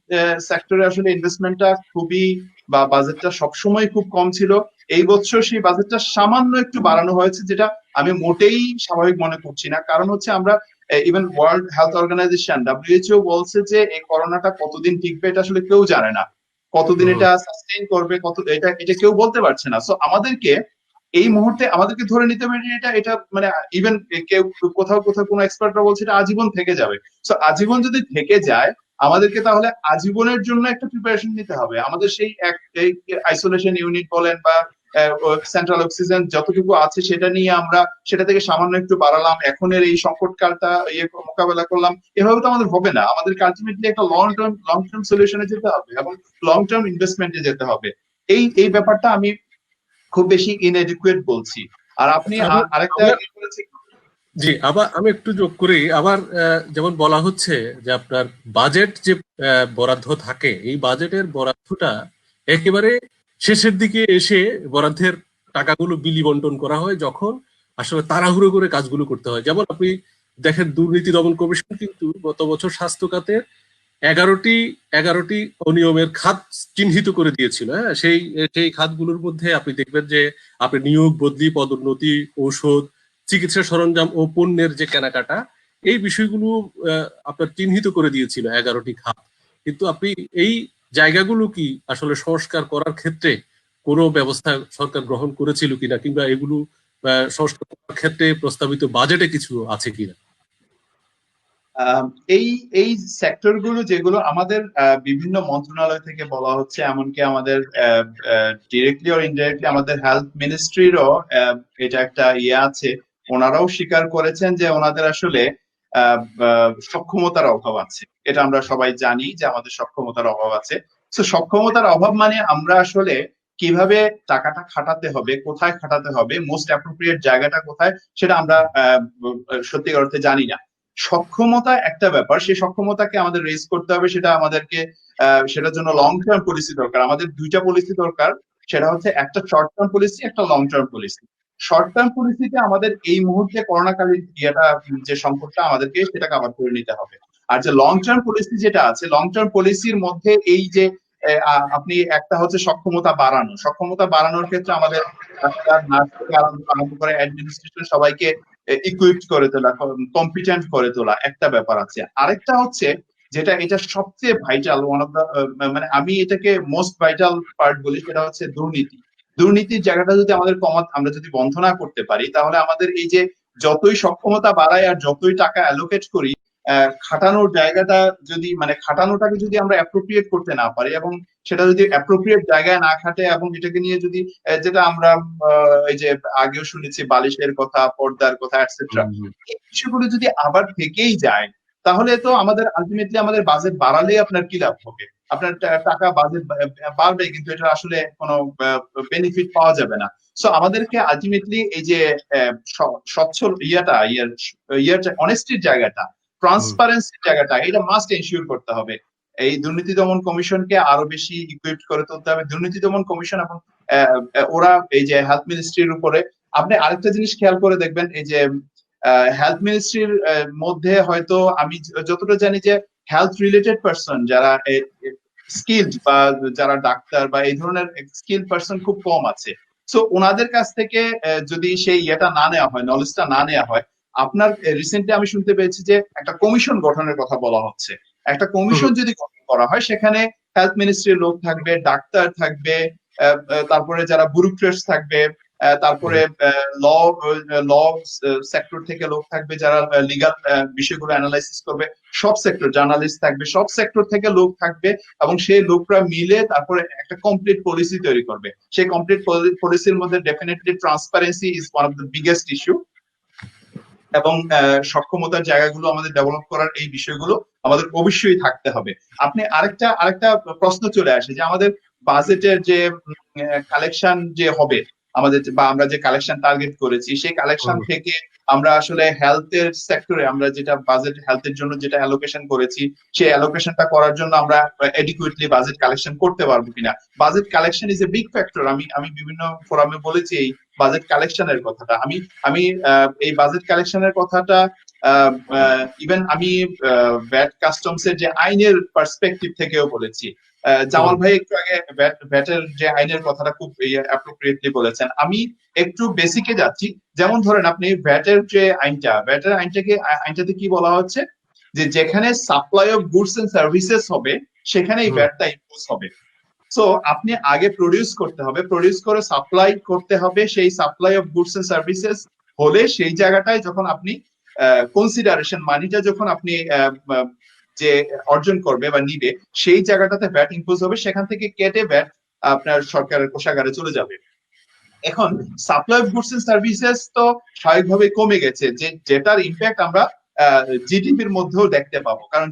সেক্টরে আসলে ইনভেস্টমেন্টটা খুবই বা বাজেটটা সবসময় খুব কম ছিল। এই বছর সেই বাজেটটা সামান্য একটু বাড়ানো হয়েছে, যেটা আমি মোটেই স্বাভাবিক মনে করছি না। কারণ হচ্ছে আমরা even world health organisation WHO বলছে যে এই করোনাটা কতদিন টিকবে এটা আসলে কেউ জানে না, কতদিন এটা সাস্টেইন করবে, এটা কেউ বলতে পারছে না। সো আমাদেরকে এই মুহূর্তে আমাদেরকে ধরে নিতে হবে এটা এটা মানে ইভেন কেউ কোথাও কোথাও কোনো এক্সপার্টরা বলছে এটা আজীবন থেকে যাবে। সো আজীবন যদি থেকে যায় আমাদেরকে তাহলে আজীবনের জন্য একটা প্রিপারেশন নিতে হবে। আমাদের সেই আইসোলেশন ইউনিট বলেন বা সেন্ট্রাল অক্সিজেন যতটুকু আছে সেটা নিয়ে আমরা সেটা থেকে সামান্য একটু বাড়ালাম, এখনের এই সংকটকালটা মোকাবেলা করলাম, এভাবে তো আমাদের হবে না। আমাদেরকে আলটিমেটলি একটা লং টার্ম সলিউশনে যেতে হবে এবং লং টার্ম ইনভেস্টমেন্টে যেতে হবে। এই ব্যাপারটা আমি খুব বেশি ইনএডিকুয়েট বলছি। আর আপনি আরেকটা জি, আবার আমি একটু যোগ করি। আবার যেমন বলা হচ্ছে যে আপনার বাজেট যে বরাদ্দ থাকে, এই বাজেটের বরাদ্দটা একেবারে শেষের দিকে এসে বরাদ্দের টাকাগুলো বিলি বন্টন করা হয় যখন আসলে তাড়াহুড়ো করে কাজগুলো করতে হয়। যেমন আপনি দেখেন দুর্নীতি দমন কমিশন কিন্তু গত বছর স্বাস্থ্য খাতের 11টি অনিয়মের খাত চিহ্নিত করে দিয়েছিল। হ্যাঁ, সেই খাতগুলোর মধ্যে আপনি দেখবেন যে আপনি নিয়োগ, বদলি, পদোন্নতি, ঔষধ, চিকিৎসা সরঞ্জাম ও পণ্যের যে কেনাকাটা, এই বিষয়গুলো আপনার চিহ্নিত করে দিয়েছিল 11টি খাত। কিন্তু আপনি এই জায়গাগুলো কি আসলে সংস্কার করার ক্ষেত্রে কোনো ব্যবস্থা সরকার গ্রহণ করেছিল কিনা, কিংবা এগুলো সংস্কার করার ক্ষেত্রে প্রস্তাবিত বাজেটে কিছু আছে কিনা? এই সেক্টর গুলো যেগুলো আমাদের বিভিন্ন মন্ত্রণালয় থেকে বলা হচ্ছে, এমনকি আমাদের ডিরেক্টলি অর ইনডাইরেক্টলি আমাদের হেলথ মিনিস্ট্রিরও এটা একটা আছে, ওনারাও স্বীকার করেছেন যে ওনাদের আসলে সক্ষমতার অভাব আছে। এটা আমরা সবাই জানি যে আমাদের সক্ষমতার অভাব আছে। তো সক্ষমতার অভাব মানে আমরা আসলে কিভাবে টাকাটা খাটাতে হবে, কোথায় খাটাতে হবে, মোস্ট অ্যাপ্রোপ্রিয়েট জায়গাটা কোথায়, সেটা আমরা সত্যিকার অর্থে জানি না। সক্ষমতা একটা ব্যাপার, সেই সক্ষমতাকে আমাদের রেজ করতে হবে, সেটা আমাদেরকে সেটার জন্য লং টার্ম পলিসি দরকার। আমাদের দুইটা পলিসি দরকার, সেটা হচ্ছে একটা শর্ট টার্ম পলিসি, একটা long term policy. Short term পলিসিতে আমাদের এই মুহূর্তে করোনাকালীন যে সংকটটা আমাদেরকে সেটা কাভার করে নিতে হবে। আর যে লং টার্ম পলিসি যেটা আছে, লং টার্ম পলিসির মধ্যে এই যে আপনি একটা হচ্ছে সক্ষমতা বাড়ানোর ক্ষেত্রে আমাদের ডাক্তার, নার্স থেকে আরম্ভ করে অ্যাডমিনিস্ট্রেশন সবাইকে ইকুইপড করে তোলা, কম্পিটেন্ট করে তোলা একটা ব্যাপার আছে। আরেকটা হচ্ছে যেটা এটা সবচেয়ে ভাইটাল, ওয়ান অফ দা মানে আমি এটাকে মোস্ট ভাইটাল পার্ট বলি, সেটা হচ্ছে দুর্নীতির জায়গাটা যদি আমরা যদি বন্ধ না করতে পারি, তাহলে আমাদের এই যে যতই সক্ষমতা বাড়াই আর যতই টাকা অ্যালোকেট করি, খাটানোর জায়গাটা যদি খাটানোটাকে যদি আমরা অ্যাপ্রোপ্রিয়েট করতে না পারি এবং সেটা যদি অ্যাপ্রোপ্রিয়েট জায়গায় না খাটে এবং এটাকে নিয়ে যদি যেটা আমরা এই যে আগেও শুনেছি বালিশের কথা, পর্দার কথা, এটসেট্রা, এই বিষয়গুলো যদি আবার থেকেই যায়, তাহলে তো আমাদের আলটিমেটলি আমাদের বাজেট বাড়ালেই আপনার কি লাভ হবে? আপনার টাকা বাজেট বাড়বে কিন্তু এটা আসলে কোনো বেনিফিট পাওয়া যাবে না। সো আমাদেরকে আলটিমেটলি এই যে স্বচ্ছল অনেস্টির জায়গাটা, ট্রান্সপারেন্সির জায়গাটা, এটা মাস্ট এনশিওর করতে হবে। এই দুর্নীতি দমন কমিশনকে আরো বেশি ইকুইপড করে তুলতে হবে। দুর্নীতি দমন কমিশন এবং ওরা এই যে হেলথ মিনিস্ট্রির উপরে, আপনি আরেকটা জিনিস খেয়াল করে দেখবেন, এই যে হেলথ মিনিস্ট্রির মধ্যে হয়তো আমি যতটা জানি যে হেলথ রিলেটেড পার্সন যারা স্কিলড বা যারা ডাক্তার বা এই ধরনের স্কিল পার্সন খুব কম আছে। সো ওনাদের কাছ থেকে যদি সেই ইয়েটা না নেওয়া হয়, নলেজটা না নেওয়া হয়, আপনার রিসেন্টলি আমি শুনতে পেয়েছি যে একটা কমিশন গঠনের কথা বলা হচ্ছে। একটা কমিশন যদি গঠন করা হয়, সেখানে হেলথ মিনিস্ট্রির লোক থাকবে, ডাক্তার থাকবে, তারপরে যারা ব্যুরোক্রেটস থাকবে, তারপরে ল ল সেক্টর থেকে লোক থাকবে যারা লিগাল বিষয়গুলো অ্যানালাইসিস করবে, সব সেক্টর জার্নালিস্ট থাকবে, সব সেক্টর থেকে লোক থাকবে, এবং সেই লোকরা মিলে তারপরে একটা কমপ্লিট পলিসি তৈরি করবে। সেই কমপ্লিট পলিসির মধ্যে definitely transparency is one of the biggest issue, এবং সক্ষমতার জায়গাগুলো আমাদের ডেভেলপ করার এই বিষয়গুলো আমাদের অবশ্যই থাকতে হবে। আপনি আরেকটা প্রশ্ন চলে আসে যে আমাদের বাজেটের যে কালেকশন যে হবে আমাদের, বা আমরা যে কালেকশন টার্গেট করেছি, সেই কালেকশন থেকে আমরা আসলে হেলথের সেক্টরে আমরা যেটা বাজেট হেলথের জন্য যেটা অ্যালোকেশন করেছি, সেই অ্যালোকেশনটা করার জন্য আমরা এডিকুয়েটলি বাজেট কালেকশন করতে পারবো কিনা। Budget collection is a big factor. আমি বিভিন্ন ফোরামে বলেছি এই বাজেট কালেকশনের কথাটা। আমি এই বাজেট কালেকশনের কথাটা ইভেন আমি ভ্যাট কাস্টমস এর যে আইনের পার্সপেক্টিভ থেকেও বলেছি। জামাল ভাই একটু আগে ভ্যাটের যে আইনের কথাটা খুব অ্যাপ্রোপ্রিয়েটলি বলেছেন। আমি একটু বেসিকে যাচ্ছি। যেমন ধরেন আপনি ভ্যাটের যে আইনটাতে কি বলা হচ্ছে, যে যেখানে supply of goods and services হবে সেখানে এই ভ্যাটটা ইম্পোজ হবে। সো আপনি আগে প্রডিউস করতে হবে, প্রডিউস করে সাপ্লাই করতে হবে। সেই supply of goods and services হলে সেই জায়গাটায় যখন আপনি কনসিডারেশন মানিটা যখন আপনি যে অর্জন করবে বা নিবে, সেই জায়গাটাতে ভ্যাট ইম্পোজ হবে, সেখান থেকে কেটে ভ্যাট আপনার সরকারের কোষাগারে চলে যাবে। এখন supply of goods and services তো স্বাভাবিকভাবে কমে গেছে, যেটার ইম্প্যাক্ট আমরা জিডিপির মধ্যেও দেখতে পাবো। কারণ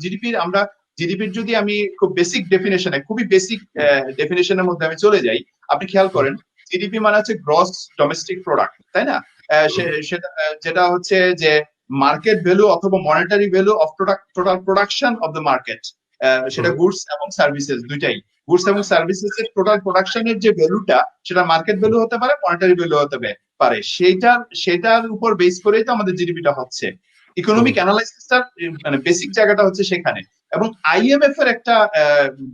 জিডিপির যদি আমি খুব বেসিক ডেফিনেশনে, খুবই বেসিক ডেফিনেশনের মধ্যে আমি চলে যাই, আপনি খেয়াল করেন জিডিপি মানে হচ্ছে গ্রস ডোমেস্টিক প্রোডাক্ট, তাই না? সেটা যেটা হচ্ছে যে মার্কেট ভ্যালু অথবা monetary value of total production of the market. সেটা গুডস এবং সার্ভিসেস দুইটাই। গুডস এবং সার্ভিসেস এর টোটাল প্রোডাকশনের যে ভ্যালুটা, সেটা মার্কেট ভ্যালু হতে পারে, মনিটারি ভ্যালু হতে পারে। সেটার উপর বেস করেই তো আমাদের জিডিপিটা হচ্ছে। ইকোনমিক অ্যানালাইসিসটা মানে বেসিক জায়গাটা হচ্ছে সেখানে। এবং আইএমএফ এর একটা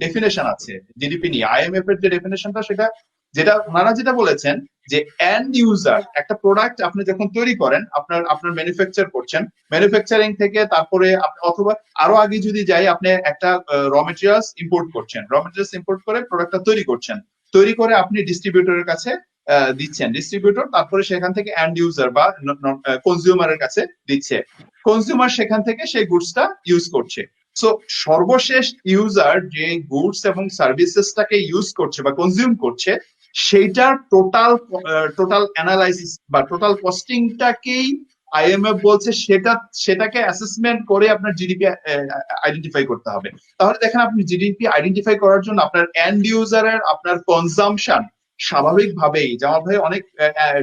ডেফিনেশন আছে জিডিপি নিয়ে। আইএমএফ এর যে ডেফিনেশনটা, যেটা ওনারা যেটা বলেছেন যে এন্ড ইউজার একটা প্রোডাক্ট আপনি যখন তৈরি করেন, আপনার ম্যানুফ্যাকচার করছেন, ম্যানুফ্যাকচারিং থেকে তারপরে অথবা আরো আগে যদি যাই, আপনি একটা র মেটেরিয়ালস ইম্পোর্ট করছেন, র মেটেরিয়ালস ইম্পোর্ট করে প্রোডাক্টটা তৈরি করছেন, তৈরি করে আপনি ডিস্ট্রিবিউটরের কাছে দিচ্ছেন, ডিস্ট্রিবিউটর তারপরে সেখান থেকে এন্ড ইউজার বা কনজিউমারের কাছে দিচ্ছে, কনজিউমার সেখান থেকে সেই গুডসটা ইউজ করছে। সো সর্বশেষ ইউজার যে গুডস এবং সার্ভিসেসটাকে ইউজ করছে বা কনজিউম করছে, সেইটার টোটাল অ্যানালাইসিস বা টোটাল কস্টিংটাকেই আইএমএফ বলছে সেটাকে অ্যাসেসমেন্ট করে আপনার জিডিপি আইডেন্টিফাই করতে হবে। তাহলে দেখেন, আপনি জিডিপি আইডেন্টিফাই করার জন্য আপনার এন্ড ইউজারের আপনার কনজাম্পশন স্বাভাবিকভাবেই, জামাল ভাই অনেক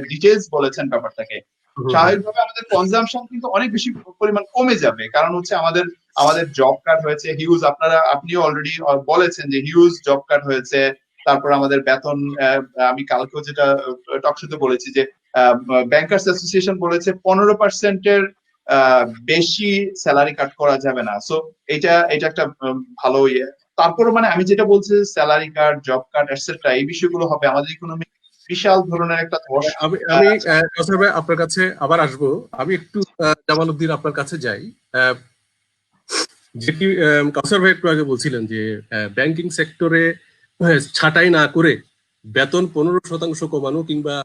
ডিটেলস বলেছেন ব্যাপারটাকে, স্বাভাবিকভাবে আমাদের কনজাম্পশন কিন্তু অনেক বেশি পরিমাণ কমে যাবে। কারণ হচ্ছে আমাদের জব কাট হয়েছে হিউজ, আপনিও অলরেডি বলেছেন যে হিউজ জব কাট হয়েছে। তারপর আমাদের বেতন, আমি কালকেও যেটা টকশোতে বলেছি যে ব্যাংকার্স অ্যাসোসিয়েশন বলেছে 15% বেশি স্যালারি কাট করা যাবে না। সো এটা একটা ভালো ইয়ে। তারপর মানে আমি যেটা বলছি, স্যালারি কাট, জব কাট এটসেট্রা, এই বিষয়গুলো হবে আমাদের ইকোনমি বিশাল ধরনের একটা ধস। আমি কাউসার ভাই আপনার কাছে আবার আসবো। আমি একটু জামালউদ্দিন আপনার কাছে যাই। যেটি কাউসার ভাই একটু আগে বলছিলেন যে ব্যাংকিং সেক্টরে ছাঁটাই না করে বেতন 15% কমানো কিংবা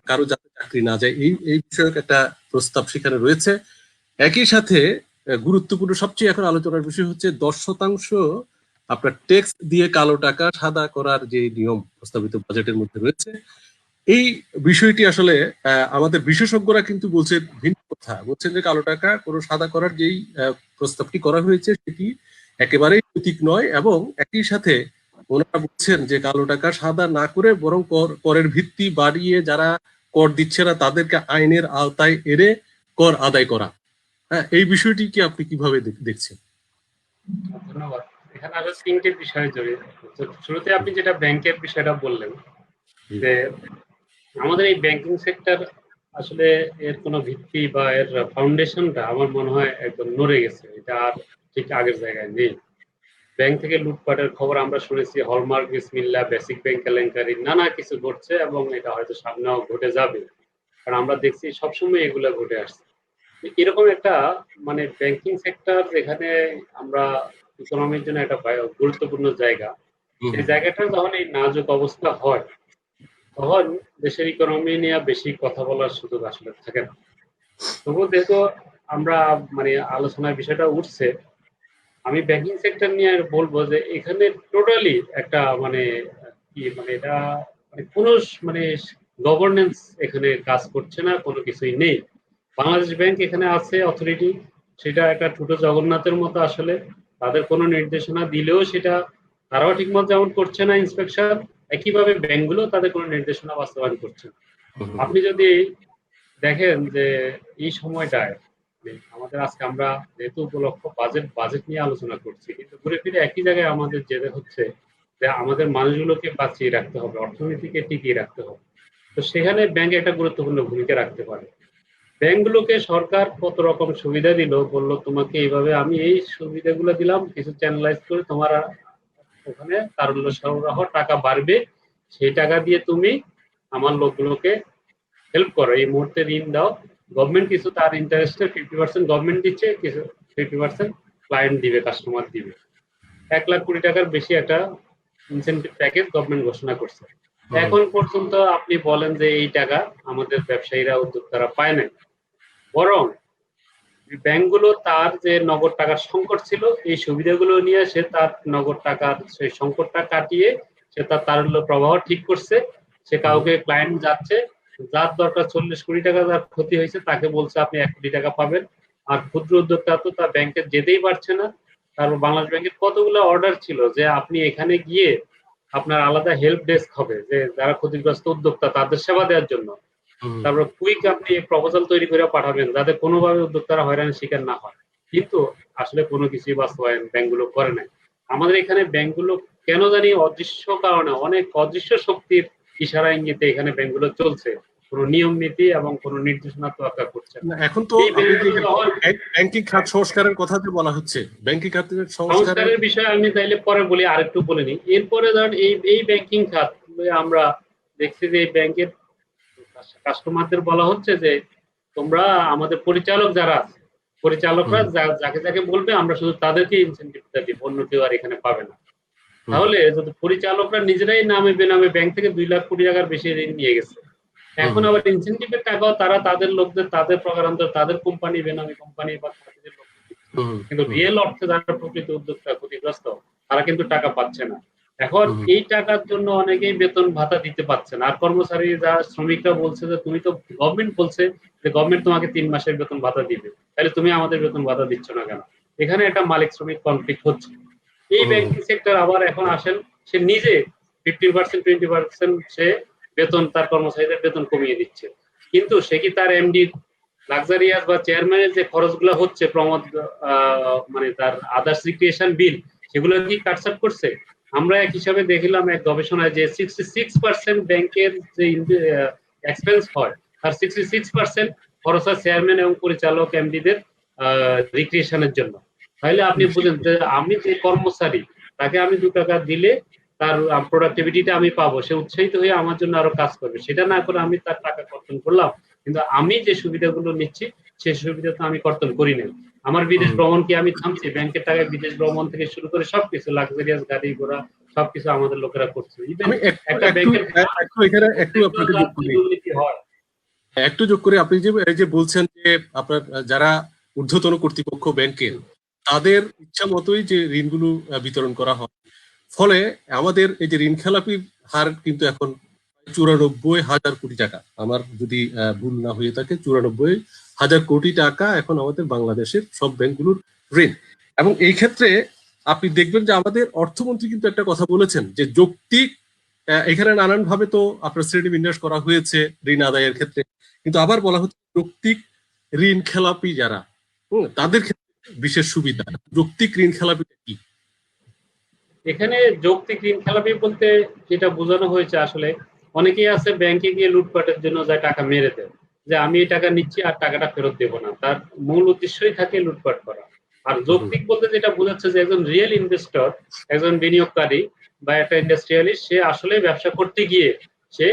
কারো যাতে চাকরি না যায়, এই বিষয়ক একটা প্রস্তাব সেখানে রয়েছে। একই সাথে গুরুত্বপূর্ণ সবচেয়ে এখন আলোচনার বিষয় হচ্ছে 10% আপনার ট্যাক্স দিয়ে কালো টাকা সাদা করার যে নিয়ম প্রস্তাবিত বাজেটের মধ্যে রয়েছে। এই বিষয়টি আসলে আমাদের বিশেষজ্ঞরা কিন্তু বলছেন ভিন্ন কথা, বলছেন যে কালো টাকা কোনো সাদা করার যেই প্রস্তাবটি করা হয়েছে সেটি একেবারেই নৈতিক নয়, এবং একই সাথে ওনারা বলছেন যে কালো টাকা সাদা না করে বরং করের ভিত্তি বাড়িয়ে যারা কর দিচ্ছে না তাদেরকে আইনের আওতায় এনে কর আদায় করা। হ্যাঁ, এই বিষয়টি কি আপনি কিভাবে দেখছেন? ধন্যবাদ। এখানে আরো তিনটে বিষয় জড়িয়ে। শুরুতে আপনি যেটা ব্যাংকের বিষয়টা বললেন, যে আমাদের এই ব্যাংকিং সেক্টর আসলে এর কোনো ভিত্তি বা এর ফাউন্ডেশনটা আমার মনে হয় একদম নড়ে গেছে, এটা আর ঠিক আগের জায়গায় নেই। ব্যাংক থেকে লুটপাটের খবর আমরা শুনেছি, হলমার্ক, বিসমিল্লাহ, বেসিক ব্যাংক কেলেঙ্কারি, নানা কিছু ঘটছে এবং এটা হয়তো সামনেও ঘটে যাবে, কারণ আমরা দেখছি সবসময় এগুলা ঘটে আসছে। এরকম একটা মানে ব্যাংকিং সেক্টর যেখানে আমরা ইকোনমির জন্য একটা গুরুত্বপূর্ণ জায়গা, হুম, এই জায়গাটা যখন এই নাজুক অবস্থা হয় তখন দেশের ইকোনমি নিয়ে বেশি কথা বলার সুযোগ আসলে থাকে না। তবুও যেহেতু আমরা মানে আলোচনার বিষয়টা উঠছে, আমি ব্যাংকিং সেক্টর নিয়ে বলবো যে এখানে টোটালি একটা মানে কি মানে এটা মানে কোনো মানে গভর্নেন্স এখানে কাজ করছে না, কোনো কিছুই নেই। বাংলাদেশ ব্যাংক এখানে আছে অথরিটি, সেটা একটা ছোট জগন্নাথের মতো আসলে। তাদের কোনো নির্দেশনা দিলেও সেটা তারাও ঠিকমতো যেমন করছে না ইন্সপেকশন, একইভাবে ব্যাংকগুলো তাদের কোনো নির্দেশনা বাস্তবায়ন করছে না। হুম, হুম, আপনি যদি দেখেন যে এই সময়টায় মানে আমাদের আজকে আমরা যেহেতু উপলক্ষ বাজেট নিয়ে আলোচনা করছি, কিন্তু ঘুরে ফিরে একই জায়গায় আমাদের যেতে হচ্ছে যে আমাদের মানুষগুলোকে বাঁচিয়ে রাখতে হবে, অর্থনীতিকে টিকিয়ে রাখতে হবে। তো সেখানে ব্যাংক একটা গুরুত্বপূর্ণ ভূমিকা রাখতে পারে। ব্যাংকগুলোকে সরকার কত রকম সুবিধা দিল, বললো তোমাকে এইভাবে আমি এই সুবিধাগুলো দিলাম, কিছু চ্যানেলাইজ করে তোমার ওখানে তারল্য সরবরাহ টাকা বাড়বে, সেই টাকা দিয়ে তুমি আমার লোকগুলোকে হেল্প করো, এই মুহূর্তে ঋণ দাও। গভর্নমেন্ট কিছু তার ইন্টারেস্টের 50% গভর্নমেন্ট দিচ্ছে, কিছু 50% ক্লায়েন্ট দিবে, কাস্টমার দিবে। 1,00,000 কোটি টাকার বেশি একটা ইনসেন্টিভ প্যাকেজ গভর্নমেন্ট ঘোষণা করছে। হুম, এখন পর্যন্ত আপনি বলেন যে এই টাকা আমাদের ব্যবসায়ীরা, উদ্যোক্তারা পায় নাই, বরং ব্যাংকগুলো তার যে নগদ টাকার সংকট ছিল এই সুবিধাগুলো নিয়ে সে তার নগদ টাকার সেই সংকটটা কাটিয়ে সে তার তারল্য প্রবাহ ঠিক করছে। সে হুম, কাউকে ক্লায়েন্ট যাচ্ছে, যার দরকার 40 কোটি টাকা, যার ক্ষতি হয়েছে তাকে বলছে আপনি 1 কোটি টাকা পাবেন। আর ক্ষুদ্র উদ্যোক্তা তো তার ব্যাংকে যেতেই পারছে না। তারপর বাংলাদেশ ব্যাংকের কতগুলো অর্ডার ছিল যে আপনি এখানে গিয়ে আপনার আলাদা হেল্প ডেস্ক হবে, যে যারা ক্ষতিগ্রস্ত উদ্যোক্তা তাদের সেবা দেওয়ার জন্য। হুম, তারপর কুইক আপনি প্রপোজাল তৈরি করে পাঠাবেন যাতে কোনোভাবে উদ্যোক্তারা হয়রানির শিকার না হয়। কিন্তু আসলে কোনো কিছুই বাস্তবায়ন ব্যাংকগুলো করে নাই। আমাদের এখানে ব্যাংকগুলো কেন জানি অদৃশ্য কারণে, অনেক অদৃশ্য শক্তির ইশারা ইঙ্গিতে এখানে ব্যাংকগুলো চলছে, কোনো নিয়ম নীতি এবং কোনো নির্দেশনা তোয়াক্কা করছে না। না, এখন তো এই আপনি যে ব্যাংকগুলো যখন ব্যাংকিং খাত সংস্কারের কথা যে বলা হচ্ছে, ব্যাংকিং খাতের সংস্কারের সংস্কারের বিষয়ে আমি তাইলে পরে বলি, আরেকটু বলে নিই। এরপরে ধরেন এই এই ব্যাংকিং খাত আমরা দেখছি যে এই ব্যাংকের কাস্টমারদের বলা হচ্ছে যে তোমরা আমাদের পরিচালক যারা আছে, পরিচালকরা হুম, যাকে যাকে বলবে আমরা শুধু তাদেরকে ইনসেন্টিভটা দিব, অন্য কেউ আর এখানে পাবে না। হুম, তাহলে যদি পরিচালকরা নিজেরাই নামে বেনামে ব্যাংক থেকে 2,00,000 কোটি টাকার বেশি ঋণ নিয়ে গেছে, হুম, এখন আবার ইনসেন্টিভের টাকাও তারা তাদের লোকদের, তাদের প্রকারান্তর তাদের কোম্পানি, বেনামি কোম্পানি বা তাদের লোকদের দিচ্ছে। হুম, কিন্তু হুম, রিয়েল অর্থে যারা প্রকৃত উদ্যোক্তা ক্ষতিগ্রস্ত, তারা কিন্তু টাকা পাচ্ছে না। এখন হুম, এই টাকার জন্য অনেকেই বেতন ভাতা দিতে পারছে না। আর কর্মচারী যা শ্রমিকরা বলছে যে তুমি তো, গভর্নমেন্ট বলছে যে গভর্নমেন্ট তোমাকে 3 মাসের বেতন ভাতা দিবে, তাহলে তুমি আমাদের বেতন ভাতা দিচ্ছ না কেন? এখানে একটা মালিক শ্রমিক কনফ্লিক্ট হচ্ছে। এই হুম, ব্যাংকিং সেক্টর আবার এখন আসেন, সে নিজে 50% 20% সে বেতন তার কর্মচারীদের বেতন কমিয়ে দিচ্ছে। কিন্তু সে কি তার এমডি লাক্সারিয়াস বা চেয়ারম্যানের যে খরচগুলো হচ্ছে প্রমোদ, মানে তার আদার্স রিক্রিয়েশন বিল, সেগুলো কি কাটছাট করছে? আমরা এক হিসাবে দেখলাম এক গবেষণায় যে 66% ব্যাংকের যে এক্সপেন্স হয় তার 66% খরচ হয় চেয়ারম্যান এবং পরিচালক এমডিদের রিক্রিয়েশনের জন্য। তাহলে আপনি বুঝেন যে আমি যে কর্মচারী, তাকে আমি 2 টাকা দিলে তার প্রোডাক্টিভিটিটা আমি পাবো, সে উৎসাহিত হয়ে আমার জন্য আরো কাজ করবে। সেটা না করে আমি তার টাকা কর্তন করলাম, কিন্তু আমি যে সুবিধাগুলো নিচ্ছি সেই সুবিধা তো আমি কর্তন করি নাই। আমার বিদেশ হুম। ভ্রমণ কি আমি থামছি? ব্যাংকের টাকায় বিদেশ ভ্রমণ থেকে শুরু করে সবকিছু, লাক্সারিয়াস গাড়ি ঘোড়া সবকিছু আমাদের লোকেরা করছে। ইভেন আমি একটু একটা একটু ব্যাংকের একটু এখানে একটু আপনাকে যোগ করি, দুর্নীতি হয়। একটু যোগ করে আপনি যে এই যে বলছেন যে আপনার যারা ঊর্ধ্বতন কর্তৃপক্ষ ব্যাংকের, তাদের ইচ্ছা মতোই যে ঋণগুলো বিতরণ করা হয়, ফলে আমাদের এই যে ঋণ খেলাপির হার কিন্তু এখন 94,000 কোটি টাকা, আমার যদি ভুল না হয়ে থাকে, 94,000 কোটি টাকা এখন আমাদের বাংলাদেশের সব ব্যাংকগুলোর ঋণ। এবং এই ক্ষেত্রে আপনি দেখবেন যে আমাদের অর্থমন্ত্রী কিন্তু একটা কথা বলেছেন যে যৌক্তিক, এখানে নানান ভাবে তো আপনার শ্রেণী বিন্যাস করা হয়েছে ঋণ আদায়ের ক্ষেত্রে, কিন্তু আবার বলা হচ্ছে যৌক্তিক ঋণ খেলাপি যারা, তাদের ক্ষেত্রে বিশেষ সুবিধা। যৌক্তিক ঋণ খেলাপিটা কি? এখানে যৌক্তিক ঋণ খেলাপি বলতে যেটা বোঝানো হয়েছে, আসলে অনেকেই আছে ব্যাংকে গিয়ে লুটপাটের জন্য যায় টাকা মেরে দেয়, যে আমি এই টাকা নিচ্ছি আর টাকাটা ফেরত দেবো না, তার মূল উদ্দেশ্যই থাকে লুটপাট করা। আর যৌক্তিক বলতে যেটা বোঝাচ্ছে যে একজন রিয়েল ইনভেস্টর, একজন বিনিয়োগকারী বা একটা ইন্ডাস্ট্রিয়ালিস্ট, সে আসলে ব্যবসা করতে গিয়ে সে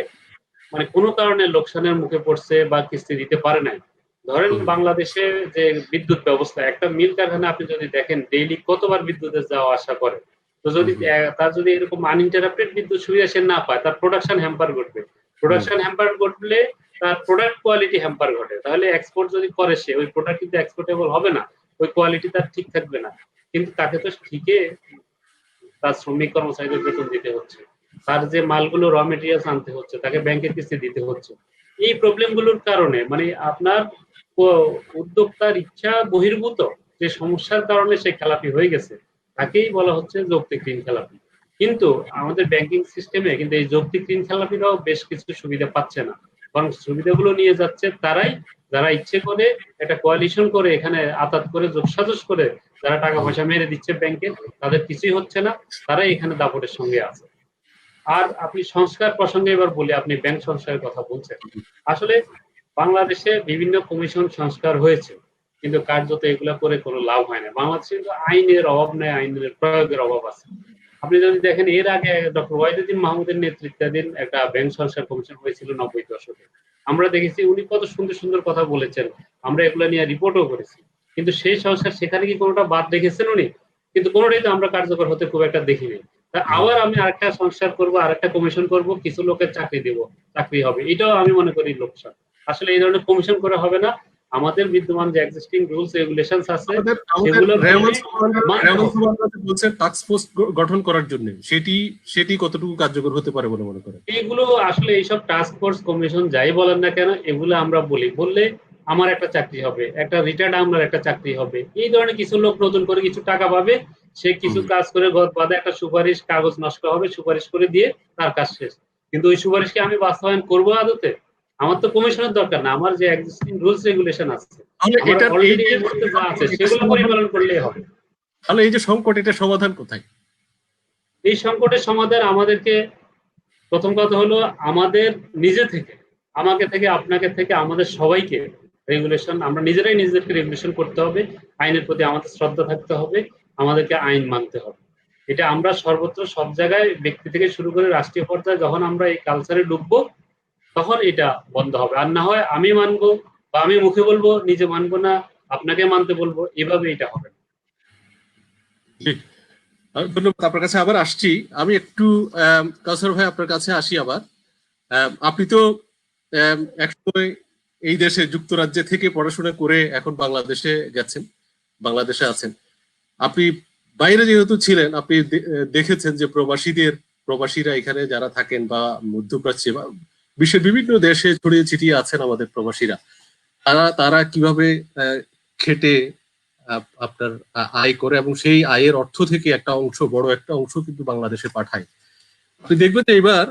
মানে কোনো কারণে লোকসানের মুখে পড়ছে বা কিস্তি দিতে পারে নাই। ধরেন বাংলাদেশে যে বিদ্যুৎ ব্যবস্থা, একটা মিল কারখানা আপনি যদি দেখেন ডেইলি কতবার বিদ্যুতের যাওয়া আসা করে, তো যদি তার যদি এরকম আনইন্টারাপ্টেড বিদ্যুৎ সুবিধা সে না পায়, তার প্রোডাকশন হ্যাম্পার ঘটবে। প্রোডাকশন হ্যাম্পার ঘটলে তার প্রোডাক্ট কোয়ালিটি হ্যাম্পার ঘটে, তাহলে এক্সপোর্ট যদি করে সে, ওই প্রোডাক্ট কিন্তু এক্সপোর্টেবল হবে না, ওই কোয়ালিটি তার ঠিক থাকবে না। কিন্তু তাকে তো ঠিকই তার শ্রমিক কর্মচারীদের বেতন দিতে হচ্ছে, তার যে মালগুলো র মেটেরিয়ালস আনতে হচ্ছে, তাকে ব্যাংকের কিস্তি দিতে হচ্ছে। এই প্রবলেম গুলোর কারণে মানে আপনার উদ্যোক্তার ইচ্ছা বহির্ভূত যে সমস্যার কারণে সে খেলাপি হয়ে গেছে, তাকেই বলা হচ্ছে যৌক্তিক ঋণ খেলাপি। কিন্তু আমাদের ব্যাংকিং সিস্টেমে কিন্তু এই যৌক্তিক ঋণ খেলাপিরাও বেশ কিছু সুবিধা পাচ্ছে না, বরং সুবিধাগুলো নিয়ে যাচ্ছে তারাই যারা ইচ্ছে করে একটা কোয়ালিশন করে এখানে আতাত করে যোগসাজশ করে যারা টাকা পয়সা মেরে দিচ্ছে ব্যাংকে, তাদের কিছুই হচ্ছে না, তারাই এখানে দাপটের সঙ্গে আছে। আর আপনি সংস্কার প্রসঙ্গে এবার বলি, আপনি ব্যাংক সংস্কারের কথা বলছেন। আসলে বাংলাদেশে বিভিন্ন কমিশন সংস্কার হয়েছে, কিন্তু কার্যত এগুলা করে কোনো লাভ হয় না। বাংলাদেশে কিন্তু আইনের অভাব নেই, আইনের প্রয়োগের অভাব আছে। আপনি যদি দেখেন এর আগে ডক্টর ওয়াহিদুদ্দিন মাহমুদের নেতৃত্বাধীন একটা ব্যাংক সংস্কার কমিশন হয়েছিল 90 দশকে, আমরা দেখেছি উনি কত সুন্দর সুন্দর কথা বলেছেন, আমরা এগুলো নিয়ে রিপোর্টও করেছি। কিন্তু সেই সংস্কার সেখানে কি কোনোটা বাদ রেখেছেন উনি? কিন্তু কোনোটাই তো আমরা কার্যকর হতে খুব একটা দেখিনি। আবার আমি আরেকটা সংস্কার করব, আরেকটা কমিশন করব, কিছু লোকের চাকরি দেব, চাকরি হবে, এটাও আমি মনে করি লোকসান। আসলে এই ধরনের কমিশন করে হবে না। আমাদের বিদ্যমান যে এক্সিস্টিং রুলস রেগুলেশনস আছে সেগুলো বলছে টাস্ক ফোর্স গঠন করার জন্য, সেটি কতটুকু কার্যকর হতে পারে বলে মনে করেন? এগুলো আসলে এইসব টাস্ক ফোর্স কমিশন যাই বলেন না কেন, এগুলো আমরা বললে আমার একটা চাকরি হবে, একটা রিটায়ার্ড আমলার একটা চাকরি হবে, এই ধরনের কিছু লোক নতুন করে কিছু টাকা পাবে, সে কিছু কাজ করে বাদে একটা সুপারিশ কাগজ নষ্ট হবে, সুপারিশ করে দিয়ে তার কাজ শেষ। কিন্তু ওই সুপারিশকে আমি বাস্তবায়ন করবো আদতে? আমার তো কমিশনের দরকার না, আমার যে এক্সিস্টিং রুলস রেগুলেশন আছে অলরেডি এই মুহূর্তে যা আছে সেগুলো পরিপালন করলেই হবে। তাহলে এই যে সংকট, এটা সমাধান কোথায়? এই সংকটের সমাধান আমাদেরকে প্রথম কথা হলো আমাদের নিজে থেকে, আমাকে থেকে, আপনাকে থেকে, আমাদের সবাইকে রেগুলেশন, আমরা নিজেরাই নিজেদেরকে রেগুলেশন করতে হবে। আইনের প্রতি আমাদের শ্রদ্ধা থাকতে হবে, আমাদেরকে আইন মানতে হবে। এটা আমরা সর্বত্র সব জায়গায় ব্যক্তি থেকে শুরু করে রাষ্ট্রীয় পর্যায়ে যখন আমরা এই কালচারে ঢুকবো তখন এটা বন্ধ হবে। আর না হয় আমি মানবো বা আমি মুখে বলবো, নিজে মানবো না, আপনাকে মানতে বলবো, এভাবে এটা হবে না। ধন্যবাদ, আপনার কাছে আবার আসছি। আমি একটু কাউসার ভাই আপনার কাছে আসি আবার। আপনি তো একসময় এই দেশে যুক্তরাজ্যে থেকে পড়াশোনা করে এখন বাংলাদেশে গেছেন, বাংলাদেশে আছেন। আপনি বাইরে যেহেতু ছিলেন, আপনি দেখেছেন যে প্রবাসীরা এখানে যারা থাকেন বা মধ্যপ্রাচ্যে বা বিশ্বের বিভিন্ন দেশে ছড়িয়ে ছিটিয়ে আছেন আমাদের প্রবাসীরা, তারা কিভাবে খেটে আপনার আয় করে এবং সেই আয়ের অর্থ থেকে একটা অংশ, বড় একটা অংশ কিন্তু বাংলাদেশে পাঠায়। আপনি দেখবেন যে এবার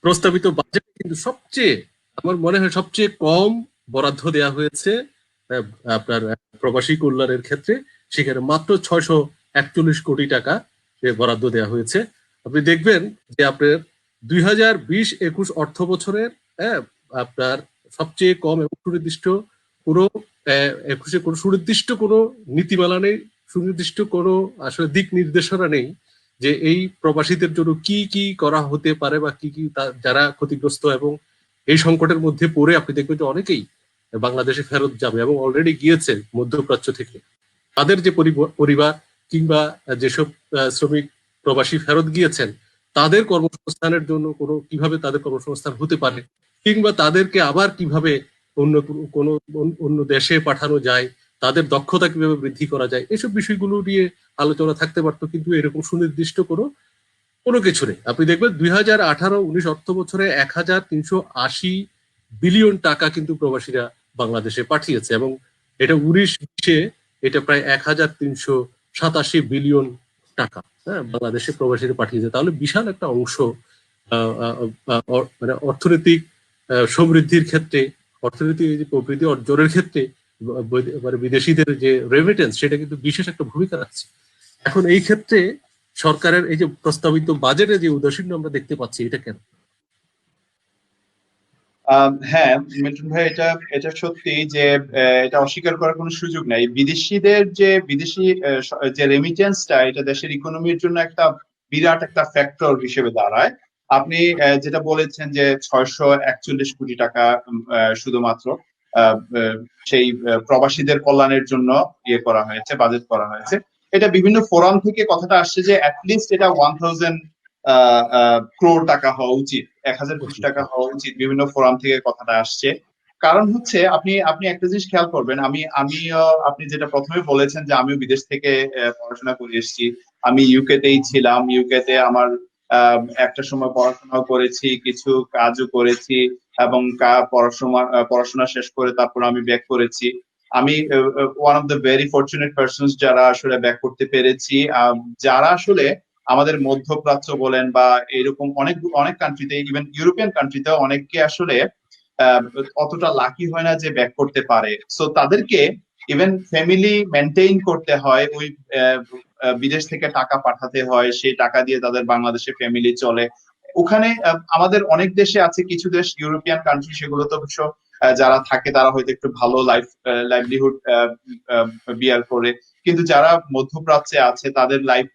প্রস্তাবিত বাজেট কিন্তু সবচেয়ে, আমার মনে হয় সবচেয়ে কম বরাদ্দ দেওয়া হয়েছে আপনার প্রবাসী কল্যাণের ক্ষেত্রে। সেখানে মাত্র 641 কোটি টাকা বরাদ্দ দেওয়া হয়েছে। আপনি দেখবেন যে আপনার 2020-21 অর্থ বছরের আপনার সবচেয়ে কম এবং সুনির্দিষ্ট কোনো 21-এ কোনো সুনির্দিষ্ট কোনো নীতিমালা নেই, সুনির্দিষ্ট কোনো আসলে দিক নির্দেশনা নেই যে এই প্রবাসীদের জন্য কি কি করা হতে পারে বা কি কি যারা ক্ষতিগ্রস্ত এবং এই সংকটের মধ্যে পড়ে আপনি দেখবেন যে অনেকেই বাংলাদেশে ফেরত যাবে এবং অলরেডি গিয়েছে মধ্যপ্রাচ্য থেকে। তাদের যে পরিবার কিংবা যেসব শ্রমিক প্রবাসী ফেরত গিয়েছেন তাদের কর্মসংস্থানের জন্য কোনো কিভাবে তাদের কর্মসংস্থান হতে পারে, কিংবা তাদেরকে আবার কিভাবে অন্য দেশে পাঠানো যায়, তাদের দক্ষতা কিভাবে বৃদ্ধি করা যায়, এসব বিষয়গুলো নিয়ে আলোচনা থাকতে পারতো। কিন্তু এরকম সুনির্দিষ্ট কোনো কিছু নেই। আপনি দেখবেন 2018-19 অর্থ বছরে 1380 বিলিয়ন টাকা কিন্তু প্রবাসীরা বাংলাদেশে পাঠিয়েছে এবং এটা 19-20-এ এটা প্রায় 1387 বিলিয়ন টাকা বাংলাদেশে প্রবাসীরা পাঠিয়েছে। তাহলে বিশাল একটা অংশ মানে অর্থনৈতিক সমৃদ্ধির ক্ষেত্রে, অর্থনৈতিক প্রবৃদ্ধি অর্জনের ক্ষেত্রে মানে বিদেশিদের যে রেমিটেন্স, সেটা কিন্তু বিশেষ একটা ভূমিকা রাখছে। এখন এই ক্ষেত্রে সরকারের এই যে প্রস্তাবিত বাজেটে যে উদাসীন্য আমরা দেখতে পাচ্ছি, এটা কেন? হ্যাঁ, মিল্টন ভাই, এটা এটা সত্যি যে এটা অস্বীকার করার কোনো সুযোগ নাই। বিদেশিদের যে বিদেশি যে রেমিটেন্সটা, এটা দেশের ইকোনমির জন্য একটা বিরাট একটা ফ্যাক্টর হিসেবে দাঁড়ায়। আপনি যেটা বলেছেন যে 641 কোটি টাকা শুধুমাত্র আহ, আহ, সেই প্রবাসীদের কল্যাণের জন্য ইয়ে করা হয়েছে, বাজেট করা হয়েছে। এটা বিভিন্ন ফোরাম থেকে কথাটা আসছে যে অ্যাটলিস্ট এটা 1000 crore টাকা হওয়া উচিত, 1000 কোটি টাকা হওয়া উচিত। বিভিন্ন ফোরাম থেকে কথাটা আসছে। কারণ হচ্ছে আপনি আপনি একটা জিনিস খেয়াল করবেন, আমিও আপনি যেটা প্রথমে বলেছেন যে আমিও বিদেশ থেকে পড়াশোনা করে এসেছি। আমি ইউকে তেই ছিলাম, ইউকে তে আমার একটা সময় পড়াশোনাও করেছি, কিছু কাজও করেছি, এবং পড়াশোনা শেষ করে তারপর আমি ব্যাক করেছি। আমি one of the very fortunate persons যারা আসলে ব্যাক করতে পেরেছি। যারা আসলে আমাদের মধ্যপ্রাচ্য বলেন বা এরকম অনেক অনেক কান্ট্রিতে, ইভেন ইউরোপিয়ান কান্ট্রিতে অনেককে আসলে আহ, অতটা লাকি হয় না যে ব্যাক করতে পারে। সো তাদেরকে ইভেন ফ্যামিলি মেনটেইন করতে হয়, ওই বিদেশ থেকে টাকা পাঠাতে হয়, সেই টাকা দিয়ে তাদের বাংলাদেশে ফ্যামিলি চলে। ওখানে আমাদের অনেক দেশে আছে, কিছু দেশ ইউরোপিয়ান কান্ট্রি, সেগুলো তো অবশ্য যারা থাকে তারা হয়তো একটু ভালো লাইভলিহুড বিয়ার করে। কিন্তু যারা মধ্যপ্রাচ্যে আছে তাদের লাইফ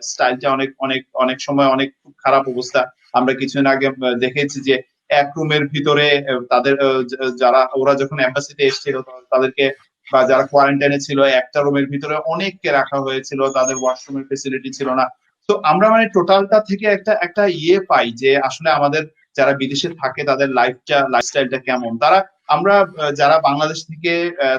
স্টাইলটা অনেক অনেক অনেক সময় অনেক খুব খারাপ অবস্থা। আমরা কিছুদিন আগে দেখেছি যে এক রুমের ভিতরে তাদের যারা ওরা যখন এম্বাসিতে এসেছিল তাদেরকে, বা যারা কোয়ারেন্টাইনে ছিল, একটা রুমের ভিতরে অনেককে রাখা হয়েছিল, তাদের ওয়াশরুমের ফেসিলিটি ছিল না। তো আমরা মানে টোটালটা থেকে একটা একটা ইয়ে পাই যে আসলে আমাদের যারা বিদেশে থাকে তাদের লাইফস্টাইলটা কেমন। তারা আমরা যারা বাংলাদেশ থেকে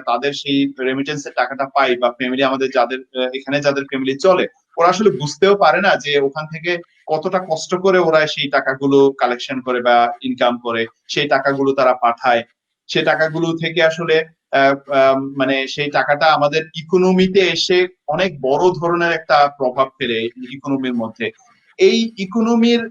তাদের সেই রেমিটেন্সের টাকাটা পাই, বা ফ্যামিলি আমাদের যাদের এখানে যাদের ফ্যামিলি চলে, ওরা আসলে বুঝতেও পারে না যে ওখান থেকে কতটা কষ্ট করে ওরা সেই টাকাগুলো কালেকশন করে বা ইনকাম করে, সেই টাকাগুলো তারা পাঠায়। সেই টাকাগুলো থেকে আসলে মানে সেই টাকাটা আমাদের ইকোনমিতে এসে অনেক বড় ধরনের একটা প্রভাব ফেলে ইকোনমির মধ্যে। এই ইকোনমির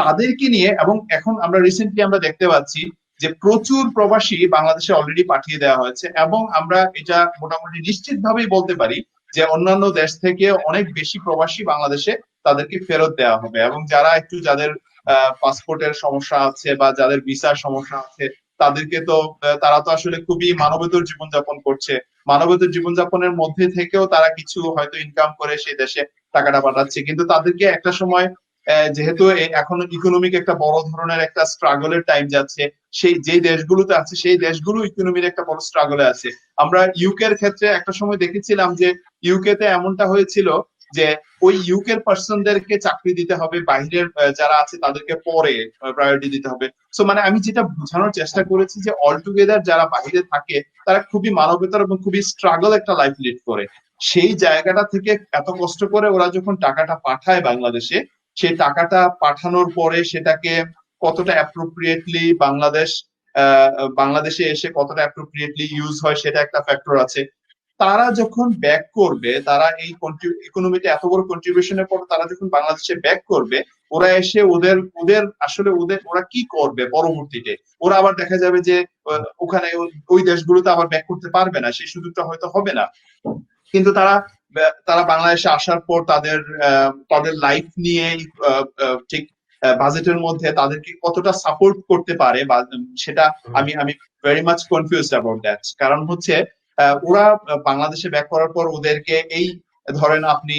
তাদেরকে নিয়ে, এবং এখন আমরা রিসেন্টলি আমরা দেখতে পাচ্ছি যে প্রচুর প্রবাসী বাংলাদেশে অলরেডি পাঠিয়ে দেওয়া হয়েছে, এবং আমরা এটা মোটামুটি নিশ্চিত ভাবেই বলতে পারি যে অন্যান্য দেশ থেকে অনেক বেশি প্রবাসী বাংলাদেশে তাদেরকে ফেরত দেওয়া হবে। এবং যারা একটু যাদের পাসপোর্টের সমস্যা আছে বা যাদের ভিসার সমস্যা আছে, তাদেরকে তো তারা তো আসলে খুবই মানবেতর জীবনযাপন করছে। মানবেতর জীবনযাপনের মধ্যে থেকেও তারা কিছু হয়তো ইনকাম করে সেই দেশে টাকাটা পাঠাচ্ছে, কিন্তু তাদেরকে একটা সময় যেহেতু এখন ইকোনমিক একটা বড় ধরনের একটা স্ট্রাগলের টাইম যাচ্ছে, সেই যে দেশগুলোতে আছে সেই দেশগুলো ইকোনমির একটা বড় স্ট্রাগলে আছে। আমরা ইউকের ক্ষেত্রে একটা সময় দেখেছিলাম যে ইউকে তে এমনটা হয়েছিল যে ওই ইউকের পার্সনদেরকে চাকরি দিতে হবে, বাইরের যারা আছে তাদেরকে পরে প্রায়োরিটি দিতে হবে। সো মানে আমি যেটা বোঝানোর চেষ্টা করেছি যে অল টুগেদার যারা বাইরে থাকে তারা খুবই মানবেতর এবং খুবই স্ট্রাগল একটা লাইফ লিড করে। সেই জায়গাটা থেকে এত কষ্ট করে ওরা যখন টাকাটা পাঠায় বাংলাদেশে, সেই টাকাটা পাঠানোর পরে সেটাকে কতটা অ্যাপ্রোপ্রিয়েটলি বাংলাদেশে এসে কতটা অ্যাপ্রোপ্রিয়েটলি ইউজ হয় সেটা একটা ফ্যাক্টর আছে। তারা যখন ব্যাক করবে, তারা এই ইকোনমিতে এত বড় কন্ট্রিবিউশনের পর তারা যখন বাংলাদেশে ব্যাক করবে, ওরা এসে ওদের ওদের আসলে ওরা কি করবে পরবর্তীতে? ওরা আবার দেখা যাবে যে ওখানে ওই দেশগুলোতে আবার ব্যাক করতে পারবে না, সেই সুযোগটা হয়তো হবে না। কিন্তু তারা তারা বাংলাদেশে আসার পর তাদের তাদের লাইফ নিয়ে ঠিক বাজেটের মধ্যে তাদেরকে কতটা সাপোর্ট করতে পারে, বা সেটা আমি আমি very much confused about that. কারণ হচ্ছে ওরা বাংলাদেশে ব্যাক করার পর ওদেরকে এই ধরেন আপনি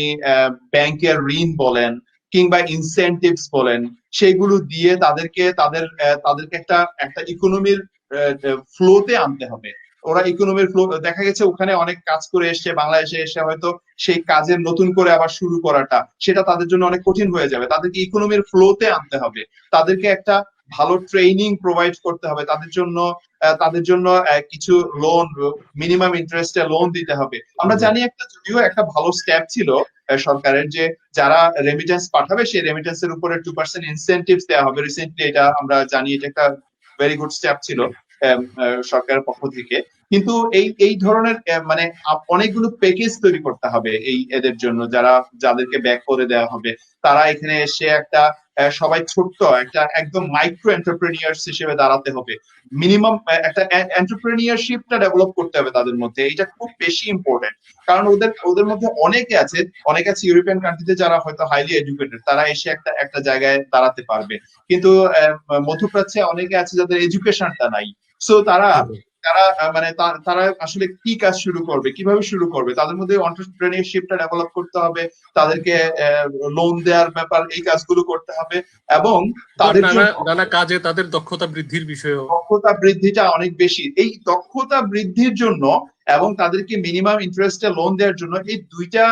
ব্যাংকের ঋণ বলেন কিংবা ইনসেন্টিভস বলেন, সেগুলো দিয়ে তাদেরকে একটা একটা ইকোনমির ফ্লোতে আনতে হবে। ওরা ইকোনমির ফ্লো, দেখা গেছে ওখানে অনেক কাজ করে এসছে, বাংলাদেশে এসে হয়তো সেই কাজের নতুন করে আবার শুরু করাটা সেটা তাদের জন্য অনেক কঠিন হয়ে যাবে। তাদেরকে ইকোনমির ফ্লোতে আনতে হবে, তাদেরকে একটা ভালো ট্রেনিং প্রোভাইড করতে হবে, তাদের জন্য কিছু লোন, মিনিমাম ইন্টারেস্টে লোন দিতে হবে। আমরা জানি একটা, যদিও একটা ভালো স্টেপ ছিল সরকারের, যে যারা রেমিটেন্স পাঠাবে সেই রেমিটেন্সের উপরে 2% ইনসেন্টিভস দেওয়া হবে। রিসেন্টলি এটা আমরা জানি, এটা একটা ভেরি গুড স্টেপ ছিল সরকারের পক্ষ থেকে। কিন্তু এই এই ধরনের মানে অনেকগুলো প্যাকেজ তৈরি করতে হবে এই এদের জন্য, যাদেরকে ব্যাক করে দেওয়া হবে। তারা এখানে এসে একটা সবাই ছোট্ট একটা একদম মাইক্রো এন্টারপ্রেনিয়ার্স হিসেবে দাঁড়াতে হবে, মিনিমাম একটা এন্টারপ্রেনিয়ারশিপটা ডেভেলপ করতে হবে তাদের মধ্যে। এটা খুব বেশি ইম্পর্টেন্ট, কারণ ওদের ওদের মধ্যে অনেকে আছে ইউরোপিয়ান কান্ট্রিতে যারা হয়তো হাইলি এডুকেটেড, তারা এসে একটা একটা জায়গায় দাঁড়াতে পারবে, কিন্তু মধ্যপ্রাচ্যে অনেকে আছে যাদের এডুকেশনটা নাই। সো তারা তারা মানে তারা আসলে কি কাজ শুরু করবে, কিভাবে শুরু করবে, তাদের মধ্যে এন্টারপ্রেনিয়রশিপটা ডেভেলপ করতে হবে, তাদেরকে লোন দেওয়ার ব্যাপার, এই কাজগুলো করতে হবে, এবং তাদের নানা জন্য নানা কাজে তাদের দক্ষতা বৃদ্ধির বিষয়েও। দক্ষতা বৃদ্ধিটা অনেক বেশি। এই দক্ষতা বৃদ্ধির জন্য এবং তাদেরকে মিনিমাম ইন্টারেস্টে লোন দেওয়ার জন্য এই দুইটা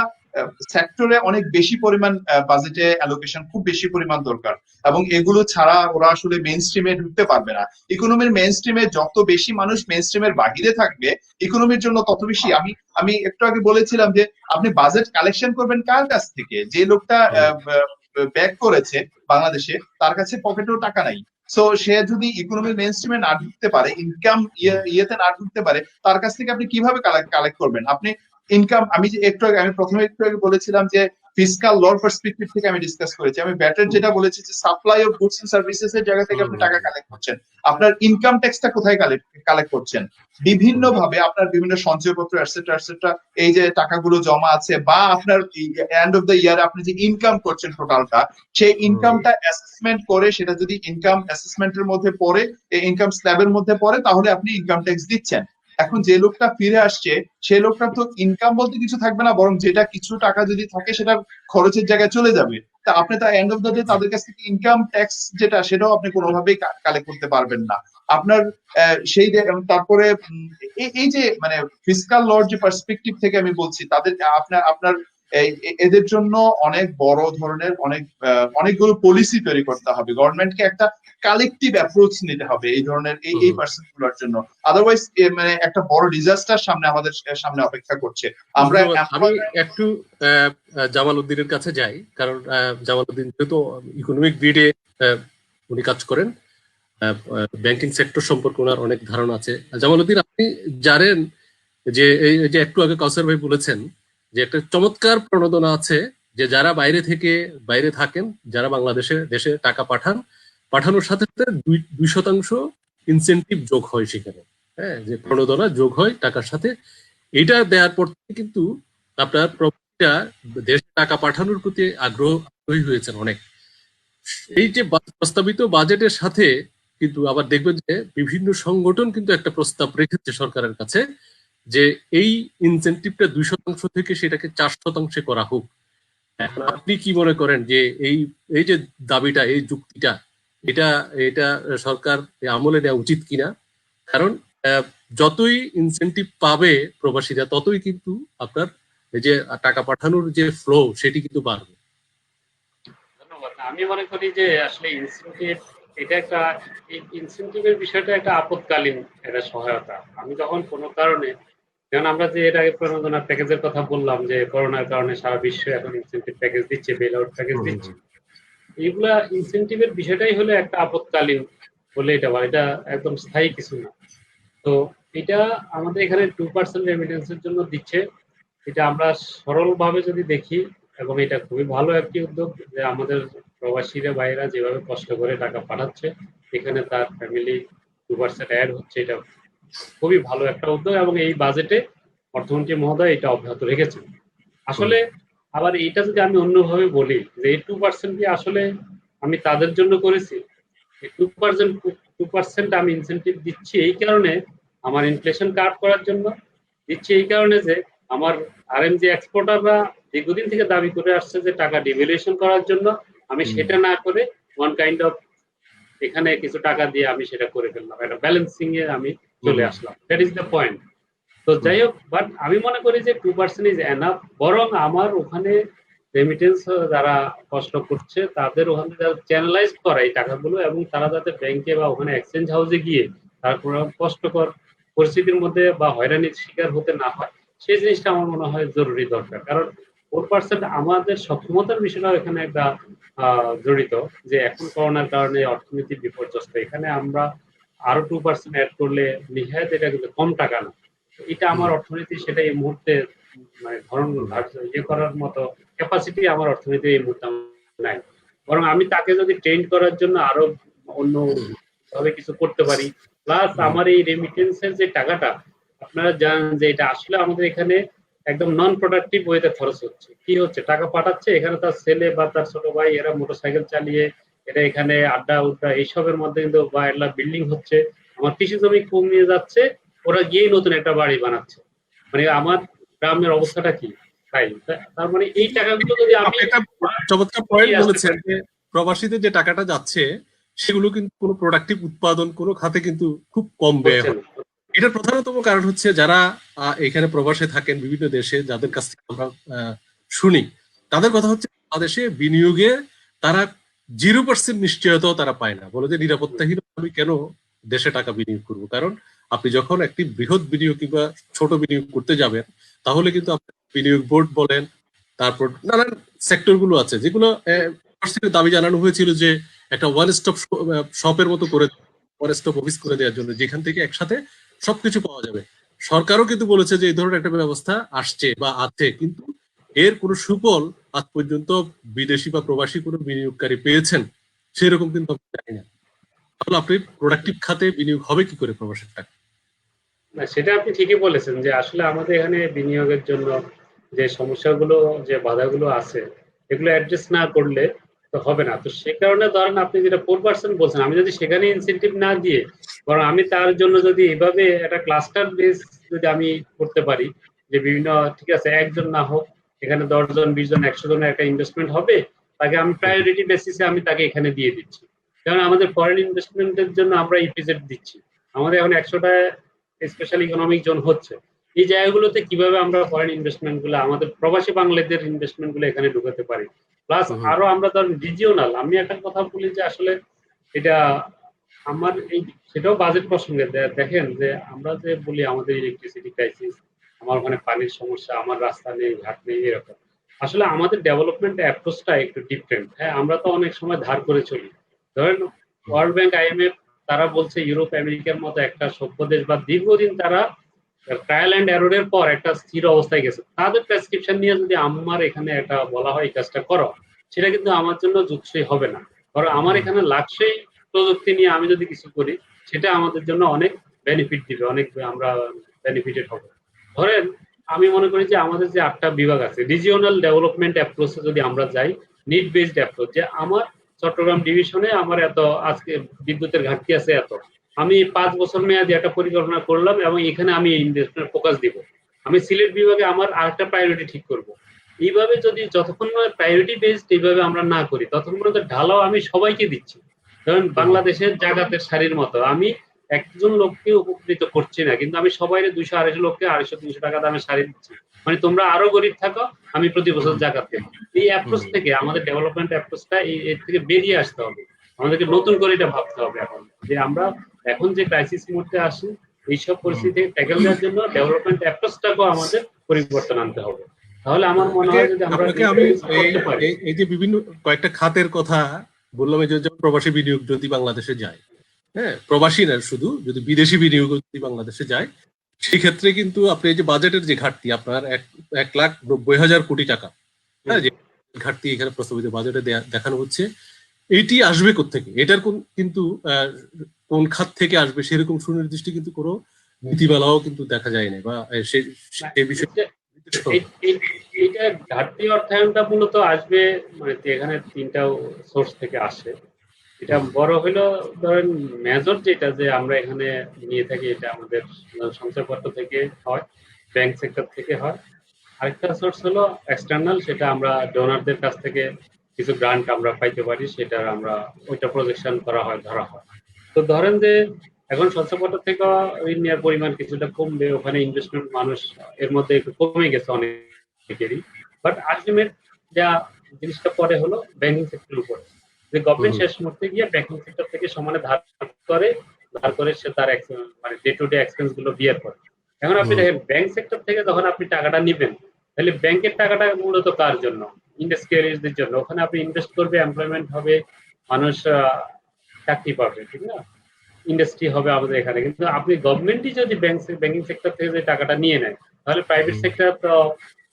সেক্টরে অনেক বেশি পরিমাণ বাজেটে অ্যালোকেশন খুব বেশি পরিমাণ দরকার, এবং এগুলো ছাড়া ওরা আসলে মেইন স্ট্রিমে ঢুকতে পারবে না। ইকোনমির মেইন স্ট্রিমে যত বেশি মানুষ মেইন স্ট্রিমের বাহিরে থাকবে, ইকোনমির জন্য তত বেশি। আমি একটু আগে বলেছিলাম যে আপনি বাজেট কালেকশন করবেন কার কাছ থেকে? যে লোকটা ব্যাক করেছে বাংলাদেশে, তার কাছে পকেটেও টাকা নাই। সো সে যদি ইকোনমির মেইন স্ট্রিমে না ঢুকতে পারে, ইনকাম ইয়েতে না ঢুকতে পারে, তার কাছ থেকে আপনি কিভাবে কালেক্ট করবেন? আপনি ইনকাম, আমি প্রথমে একটু আগে বলেছিলাম যে ফিসকাল লর পার্সপেক্টিভ থেকে আমি ডিসকাস করেছি। আমি ব্যাটার যেটা বলেছি যে supply of goods and services এর জায়গা থেকে আপনি টাকা কালেক্ট করছেন, আপনার ইনকাম ট্যাক্সটা কোথায় কালেক্ট করছেন? বিভিন্ন ভাবে আপনার বিভিন্ন সঞ্চয়পত্র এটসেট্রা এটসেট্রা, এই যে টাকাগুলো জমা আছে, বা আপনার এন্ড অফ দ্য ইয়ারে আপনি যে ইনকাম করছেন টোটালটা, সেই ইনকামটা অ্যাসেসমেন্ট করে, সেটা যদি ইনকাম অ্যাসেসমেন্টের মধ্যে পড়ে, ইনকাম স্ল্যাবের মধ্যে পড়ে, তাহলে আপনি ইনকাম ট্যাক্স দিচ্ছেন। এখন যে লোকটা ফিরে আসছে, সে লোকটা তো ইনকাম বলতে কিছু থাকবে না, বরং যেটা কিছু টাকা যদি থাকে সেটা খরচের জায়গায় চলে যাবে। তা আপনি তো এন্ড অফ দ্য ডে তাদের কাছ থেকে ইনকাম ট্যাক্স যেটা, সেটাও আপনি কোনোভাবেই কালেক্ট করতে পারবেন না। আপনার তারপরে এই যে মানে ফিসকাল লর যে পার্সপেক্টিভ থেকে আমি বলছি, তাদের আপনার এদের জন্য অনেক বড় ধরনের অনেকগুলো পলিসি তৈরি করতে হবে। গভর্নমেন্টকে একটা কালেকটিভ অ্যাপ্রোচ নিতে হবে এই ধরনের এই পার্সন গুলোর জন্য। আদারওয়াইজ মানে একটা বড় ডিজাস্টার আমাদের সামনে অপেক্ষা করছে। আমরা আমি একটু জামাল উদ্দিনের কাছে যাই, কারণ জামাল উদ্দিন যেহেতু ইকোনমিক গ্রিডে উনি কাজ করেন, ব্যাংকিং সেক্টর সম্পর্কে ওনার অনেক ধারণা আছে। জামাল উদ্দিন, আপনি জানেন যে এই যে একটু আগে কাউসার ভাই বলেছেন যে একটা চমৎকার প্রণোদনা আছে, যে যারা বাইরে থাকেন, যারা দেশে টাকা পাঠানোর সাথে সাথে 2% ইনসেনটিভ যোগ হয় সেখানে। হ্যাঁ, যে প্রণোদনা যোগ হয় টাকার সাথে, এটা দেওয়ার পর থেকে কিন্তু আপনার প্রবাসীরা দেশে টাকা পাঠানোর প্রতি আগ্রহী হয়েছেন অনেক। এই যে প্রস্তাবিত বাজেটের সাথে কিন্তু আবার দেখবেন যে বিভিন্ন সংগঠন কিন্তু একটা প্রস্তাব রেখেছে সরকারের কাছে, যে এই ইনসেনটিভটা 2% থেকে সেটাকে 4% করা হোক। এখন আপনি কি মনে করেন যে এই যে দাবিটা, এই যুক্তিটা, এটা সরকার আমলে নেওয়া উচিত কিনা? কারণ যতই ইনসেনটিভ পাবে প্রবাসীরা, ততই কিন্তু আপনার এই যে টাকা পাঠানোর যে ফ্লো, সেটি কিন্তু বাড়বে। ধন্যবাদ। আমি মনে করি যে আসলে ইনসেনটিভের বিষয়টা একটা আপদকালীন একটা সহায়তা। আমি যখন কোনো কারণে, যেমন আমরা যে এর আগে প্রণোদনা প্যাকেজের কথা বললাম, যে করোনার কারণে সারা বিশ্ব এখন ইনসেনটিভ প্যাকেজ দিচ্ছে, বেল আউট প্যাকেজ দিচ্ছে, এইগুলা ইনসেনটিভের বিষয়টাই হলো একটা আপদকালীন বলে এটা একদম স্থায়ী কিছু না। তো এটা আমাদের এখানে 2% রেমিটেন্সের জন্য দিচ্ছে। এটা আমরা সরলভাবে যদি দেখি, এবং এটা খুবই ভালো একটি উদ্যোগ যে আমাদের প্রবাসীরা বাইরা যেভাবে কষ্ট করে টাকা পাঠাচ্ছে, এখানে তার ফ্যামিলি 2% অ্যাড হচ্ছে, এটা খুবই ভালো একটা উদ্যোগ, এবং এই বাজেটে অর্থমন্ত্রী মহোদয় এটা অব্যাহত রেখেছেন। আসলে আবার এটা যদি আমি অন্যভাবে বলি, যে এই 2% দিয়ে আসলে আমি তাদের জন্য করেছি, এই 2% আমি ইনসেনটিভ দিচ্ছি এই কারণে, আমার ইনফ্লেশন কাট করার জন্য দিচ্ছি, এই কারণে যে আমার আরএমজি এক্সপোর্টাররা দীর্ঘদিন থেকে দাবি করে আসছে যে টাকা ডিভ্যালুয়েশন করার জন্য, আমি সেটা না করে ওয়ান কাইন্ড অফ এখানে কিছু টাকা দিয়ে আমি সেটা করে ফেললাম, একটা ব্যালেন্সিং এ আমি চলে আসলাম। That is the point. তো যাই হোক, বাট আমি মনে করি যে 2% ইজ এনাফ। বরং আমার ওখানে রেমিটেন্স যারা কষ্ট করছে, তাদের ওখানে যারা চ্যানেলাইজ করা এই টাকাগুলো, এবং তারা যাতে ব্যাংকে বা ওখানে এক্সচেঞ্জ হাউসে গিয়ে তারপর কষ্টকর পরিস্থিতির মধ্যে বা হয়রানির শিকার হতে না হয়, সেই জিনিসটা আমার মনে হয় জরুরি দরকার। কারণ 4% আমাদের সক্ষমতার বিষয়টাও এখানে একটা জড়িত, যে এখন করোনার কারণে অর্থনীতি বিপর্যস্ত, এখানে আমরা আরো 2% অ্যাড করলে নিহায়ত এটা কিন্তু কম টাকা না। এটা আমার অর্থনীতি সেটা এই মুহূর্তে মানে ধরন ইয়ে করার মতো ক্যাপাসিটি আমার অর্থনীতি এই মুহূর্তে নাই। বরং আমি তাকে যদি ট্রেন করার জন্য আরো অন্য ভাবে কিছু করতে পারি, প্লাস আমার এই রেমিটেন্সের যে টাকাটা, আপনারা জানেন যে এটা আসলে আমাদের এখানে একদম নন প্রোডাক্টিভ ওয়েতে খরচ হচ্ছে। কি হচ্ছে, টাকা পাঠাচ্ছে, এখানে তার ছেলে বা তার ছোট ভাই এরা মোটরসাইকেল চালিয়ে এটা এখানে আড্ডা উড্ডা এইসবের মধ্যে কিন্তু বা একটা বিল্ডিং হচ্ছে, আমার কৃষি জমি কমিয়ে যাচ্ছে, ওরা গিয়েই নতুন একটা বাড়ি বানাচ্ছে। মানে আমার গ্রামের অবস্থাটা কি তাই, তার মানে এই টাকাগুলো যদি আমি আপনি একটা চমৎকার পয়েন্ট বলেছেন যে প্রবাসীদের যে টাকাটা যাচ্ছে সেগুলো কিন্তু কোনো প্রোডাক্টিভ উৎপাদন কোনো খাতে কিন্তু খুব কম ব্যয় হয়। এটার প্রধানতম কারণ হচ্ছে যারা এখানে প্রবাসে থাকেন বিভিন্ন দেশে, যাদের কাছ থেকে আমরা শুনি, তাদের কথা হচ্ছে বাংলাদেশে বিনিয়োগে তারা 0% নিশ্চয়তাও তারা পায় না। বলে যে নিরাপত্তাহীন আমি কেন দেশে টাকা বিনিয়োগ করবো, কারণ আপনি যখন একটি বৃহৎ বিনিয়োগ কিংবা ছোট বিনিয়োগ করতে যাবেন তাহলে কিন্তু আপনি বিনিয়োগ বোর্ড বলেন, তারপর নানান সেক্টর গুলো আছে যেগুলো দাবি জানানো হয়েছিল যে একটা ওয়ান স্টপ শপের মতো করে, ওয়ান স্টপ অফিস করে দেওয়ার জন্য, যেখান থেকে একসাথে সবকিছু পাওয়া যাবে। সরকারও কিন্তু বলেছে যে এই ধরনের একটা ব্যবস্থা আসছে বা আছে, কিন্তু এর কোনো সুফল আজ পর্যন্ত বিদেশি বা প্রবাসী কোনো বিনিয়োগকারী পেয়েছেন সেরকম কিন্তু আমি জানি না। তাহলে আপনি প্রোডাক্টিভ খাতে বিনিয়োগ হবে কি করে প্রবাসের টাকা? না, সেটা আপনি ঠিকই বলেছেন যে আসলে আমাদের এখানে বিনিয়োগের জন্য যে সমস্যাগুলো, যে বাধাগুলো আছে, এগুলো অ্যাড্রেস না করলে তো হবে না। তো সে কারণে ধরেন আপনি যেটা 4% বলছেন, আমি যদি সেখানে ইনসেন্টিভ না দিয়ে বরং আমি তার জন্য যদি এভাবে একটা ক্লাস্টার বেস যদি আমি করতে পারি, যে বিভিন্ন, ঠিক আছে একজন না হোক, এখানে 10 জন 20 জন 100 জনের একটা ইনভেস্টমেন্ট হবে, তাকে আমি প্রায়োরিটি বেসিসে আমি তাকে এখানে দিয়ে দিচ্ছি। কারণ আমাদের ফরেন ইনভেস্টমেন্টের জন্য আমরা ইপিজেড দিচ্ছি, আমাদের এখন 100টা স্পেশাল ইকোনমিক জোন হচ্ছে। এই জায়গাগুলোতে কিভাবে আমরা ফরেন ইনভেস্টমেন্ট গুলো, আমাদের প্রবাসী বাংলাদেশের ইনভেস্টমেন্ট গুলো এখানে ঢুকাতে পারি, প্লাস আরো আমরা ধরেন রিজিওনাল, আমি একটা কথা বলি যে আসলে এটা আমার এই সেটাও বাজেট প্রসঙ্গে দেখেন যে আমরা যে বলি আমাদের ইলেকট্রিসিটি ক্রাইসিস, আমার ওখানে পানির সমস্যা, আমার রাস্তা নেই ঘাট নেই এরকম, আসলে আমাদের ডেভেলপমেন্ট অ্যাপ্রোচটা একটু ডিফারেন্ট। হ্যাঁ, আমরা তো অনেক সময় ধার করে চলি, ধরেন ওয়ার্ল্ড ব্যাংক আইএমএফ তারা বলছে ইউরোপ আমেরিকার মতো একটা সভ্য দেশ বা দীর্ঘদিন তারা ট্রায়াল এন্ড এররের পর একটা স্থির অবস্থায় গেছে, তাদের প্রেসক্রিপশন নিয়ে যদি আমার এখানে একটা বলা হয় এই কাজটা করো, সেটা কিন্তু আমার জন্য যুগসই হবে না। কারণ আমার এখানে লাক্সারি প্রযুক্তি নিয়ে আমি যদি কিছু করি, সেটা আমাদের জন্য অনেক বেনিফিট দিবে, অনেক আমরা বেনিফিটেড হবো। ধরেন আমি মনে করি যে আমাদের যে 8টা বিভাগ আছে, রিজিওনাল ডেভেলপমেন্ট অ্যাপ্রোচে যদি আমরা যাই, নিড বেসড অ্যাপ্রোচ, যে আমার চট্টগ্রাম ডিভিশনে আমার এত আজকে বিদ্যুতের ঘাটতি আছে এত, আমি 5 বছর মেয়াদী একটা পরিকল্পনা করলাম এবং এখানে আমি ইনভেস্টমেন্ট ফোকাস দিব। আমি সিলেট বিভাগে আমার আরেকটা প্রায়োরিটি ঠিক করব। এইভাবে যদি যতক্ষণ প্রায়োরিটি বেসড এইভাবে আমরা না করি, ততক্ষণ পর্যন্ত ঢালাও আমি সবাইকে দিচ্ছি। ধরেন বাংলাদেশের জাগাতের শাড়ির মতো আমি একজন লোককে উপকৃত করছি না, কিন্তু আমি সবাই 200-250 লোককে 250-300 টাকা দামে শাড়ি দিচ্ছি, মানে তোমরা আরো গরিব থাকো, আমি প্রতি বছর জাকাত দেব। এই অ্যাপ্রোচ থেকে আমাদের ডেভেলপমেন্ট অ্যাপ্রোচটা এর থেকে বেরিয়ে আসতে হবে, আমাদেরকে নতুন করে এটা ভাবতে হবে এখন, যে আমরা এখন যে ক্রাইসিস মুহূর্তে আসি, এইসব পরিস্থিতি ট্যাকেল দেওয়ার জন্য ডেভেলপমেন্ট অ্যাপ্রোচটাকেও আমাদের পরিবর্তন আনতে হবে। তাহলে আমার মনে হয় যদি আমরা আমি এই যে বিভিন্ন কয়েকটা খাতের কথা বললাম, এই যে প্রবাসী বিনিয়োগ যদি বাংলাদেশে যায়, হ্যাঁ প্রবাসী না শুধু, যদি বিদেশি বিনিয়োগ যদি বাংলাদেশে যায়, সেই ক্ষেত্রে কিন্তু আপনি এই যে বাজেটের যে ঘাটতি, আপনার 1,90,000 কোটি টাকা, হ্যাঁ যে ঘাটতি এখানে প্রস্তাবিত বাজেটে দেখানো হচ্ছে, এইটি আসবে কোত্থেকে? এটার কিন্তু কোন খাত থেকে আসবে সেরকম সুনির্দিষ্ট কিন্তু কোনো নীতিমালাও কিন্তু দেখা যায় না, বা সেই বিষয়ে এইটা ঘাটতি অর্থায়নটা মূলত আসবে, মানে এখানে 3টা সোর্স থেকে আসে। এটা বড় হলো ধরেন মেজর যেটা যে আমরা এখানে নিয়ে থাকি, এটা আমাদের সঞ্চয়পত্র থেকে হয়, ব্যাংক সেক্টর থেকে হয়। আরেকটা সোর্স হলো এক্সটার্নাল, সেটা আমরা ডোনারদের কাছ থেকে কিছু গ্রান্ট আমরা পাইতে পারি, সেটা আমরা ওইটা প্রজেকশন করা হয়, ধরা হয়। তো ধরেন যে এখন সঞ্চয়পত্র থেকে ঋণ নেওয়ার পরিমাণ কিছুটা কমবে, ওখানে ইনভেস্টমেন্ট মানুষ এর মধ্যে একটু কমে গেছে অনেকেরই, বাট আলটিমেট যা জিনিসটা পরে হলো ব্যাংকিং সেক্টরের উপরে, যে গভর্নমেন্ট শেষ মুহূর্তে গিয়ে ব্যাংকিং সেক্টর থেকে সমানে ধার করে সে তার মানে ডে টু ডে এক্সপেন্স গুলো বিয়ার করে। এখন আপনি দেখেন ব্যাংক সেক্টর থেকে যখন আপনি টাকাটা নিবেন, তাহলে ব্যাংকের টাকাটা মূলত কার জন্য? ইন্ডাস্ট্রিয়ালিস্টদের জন্য। ওখানে আপনি ইনভেস্ট করবে, এমপ্লয়মেন্ট হবে, মানুষ চাকরি পাবে, ঠিক না? ইন্ডাস্ট্রি হবে আমাদের এখানে। কিন্তু আপনি গভর্নমেন্টই যদি ব্যাংকিং সেক্টর থেকে যে টাকাটা নিয়ে নেয়, তাহলে প্রাইভেট সেক্টর তো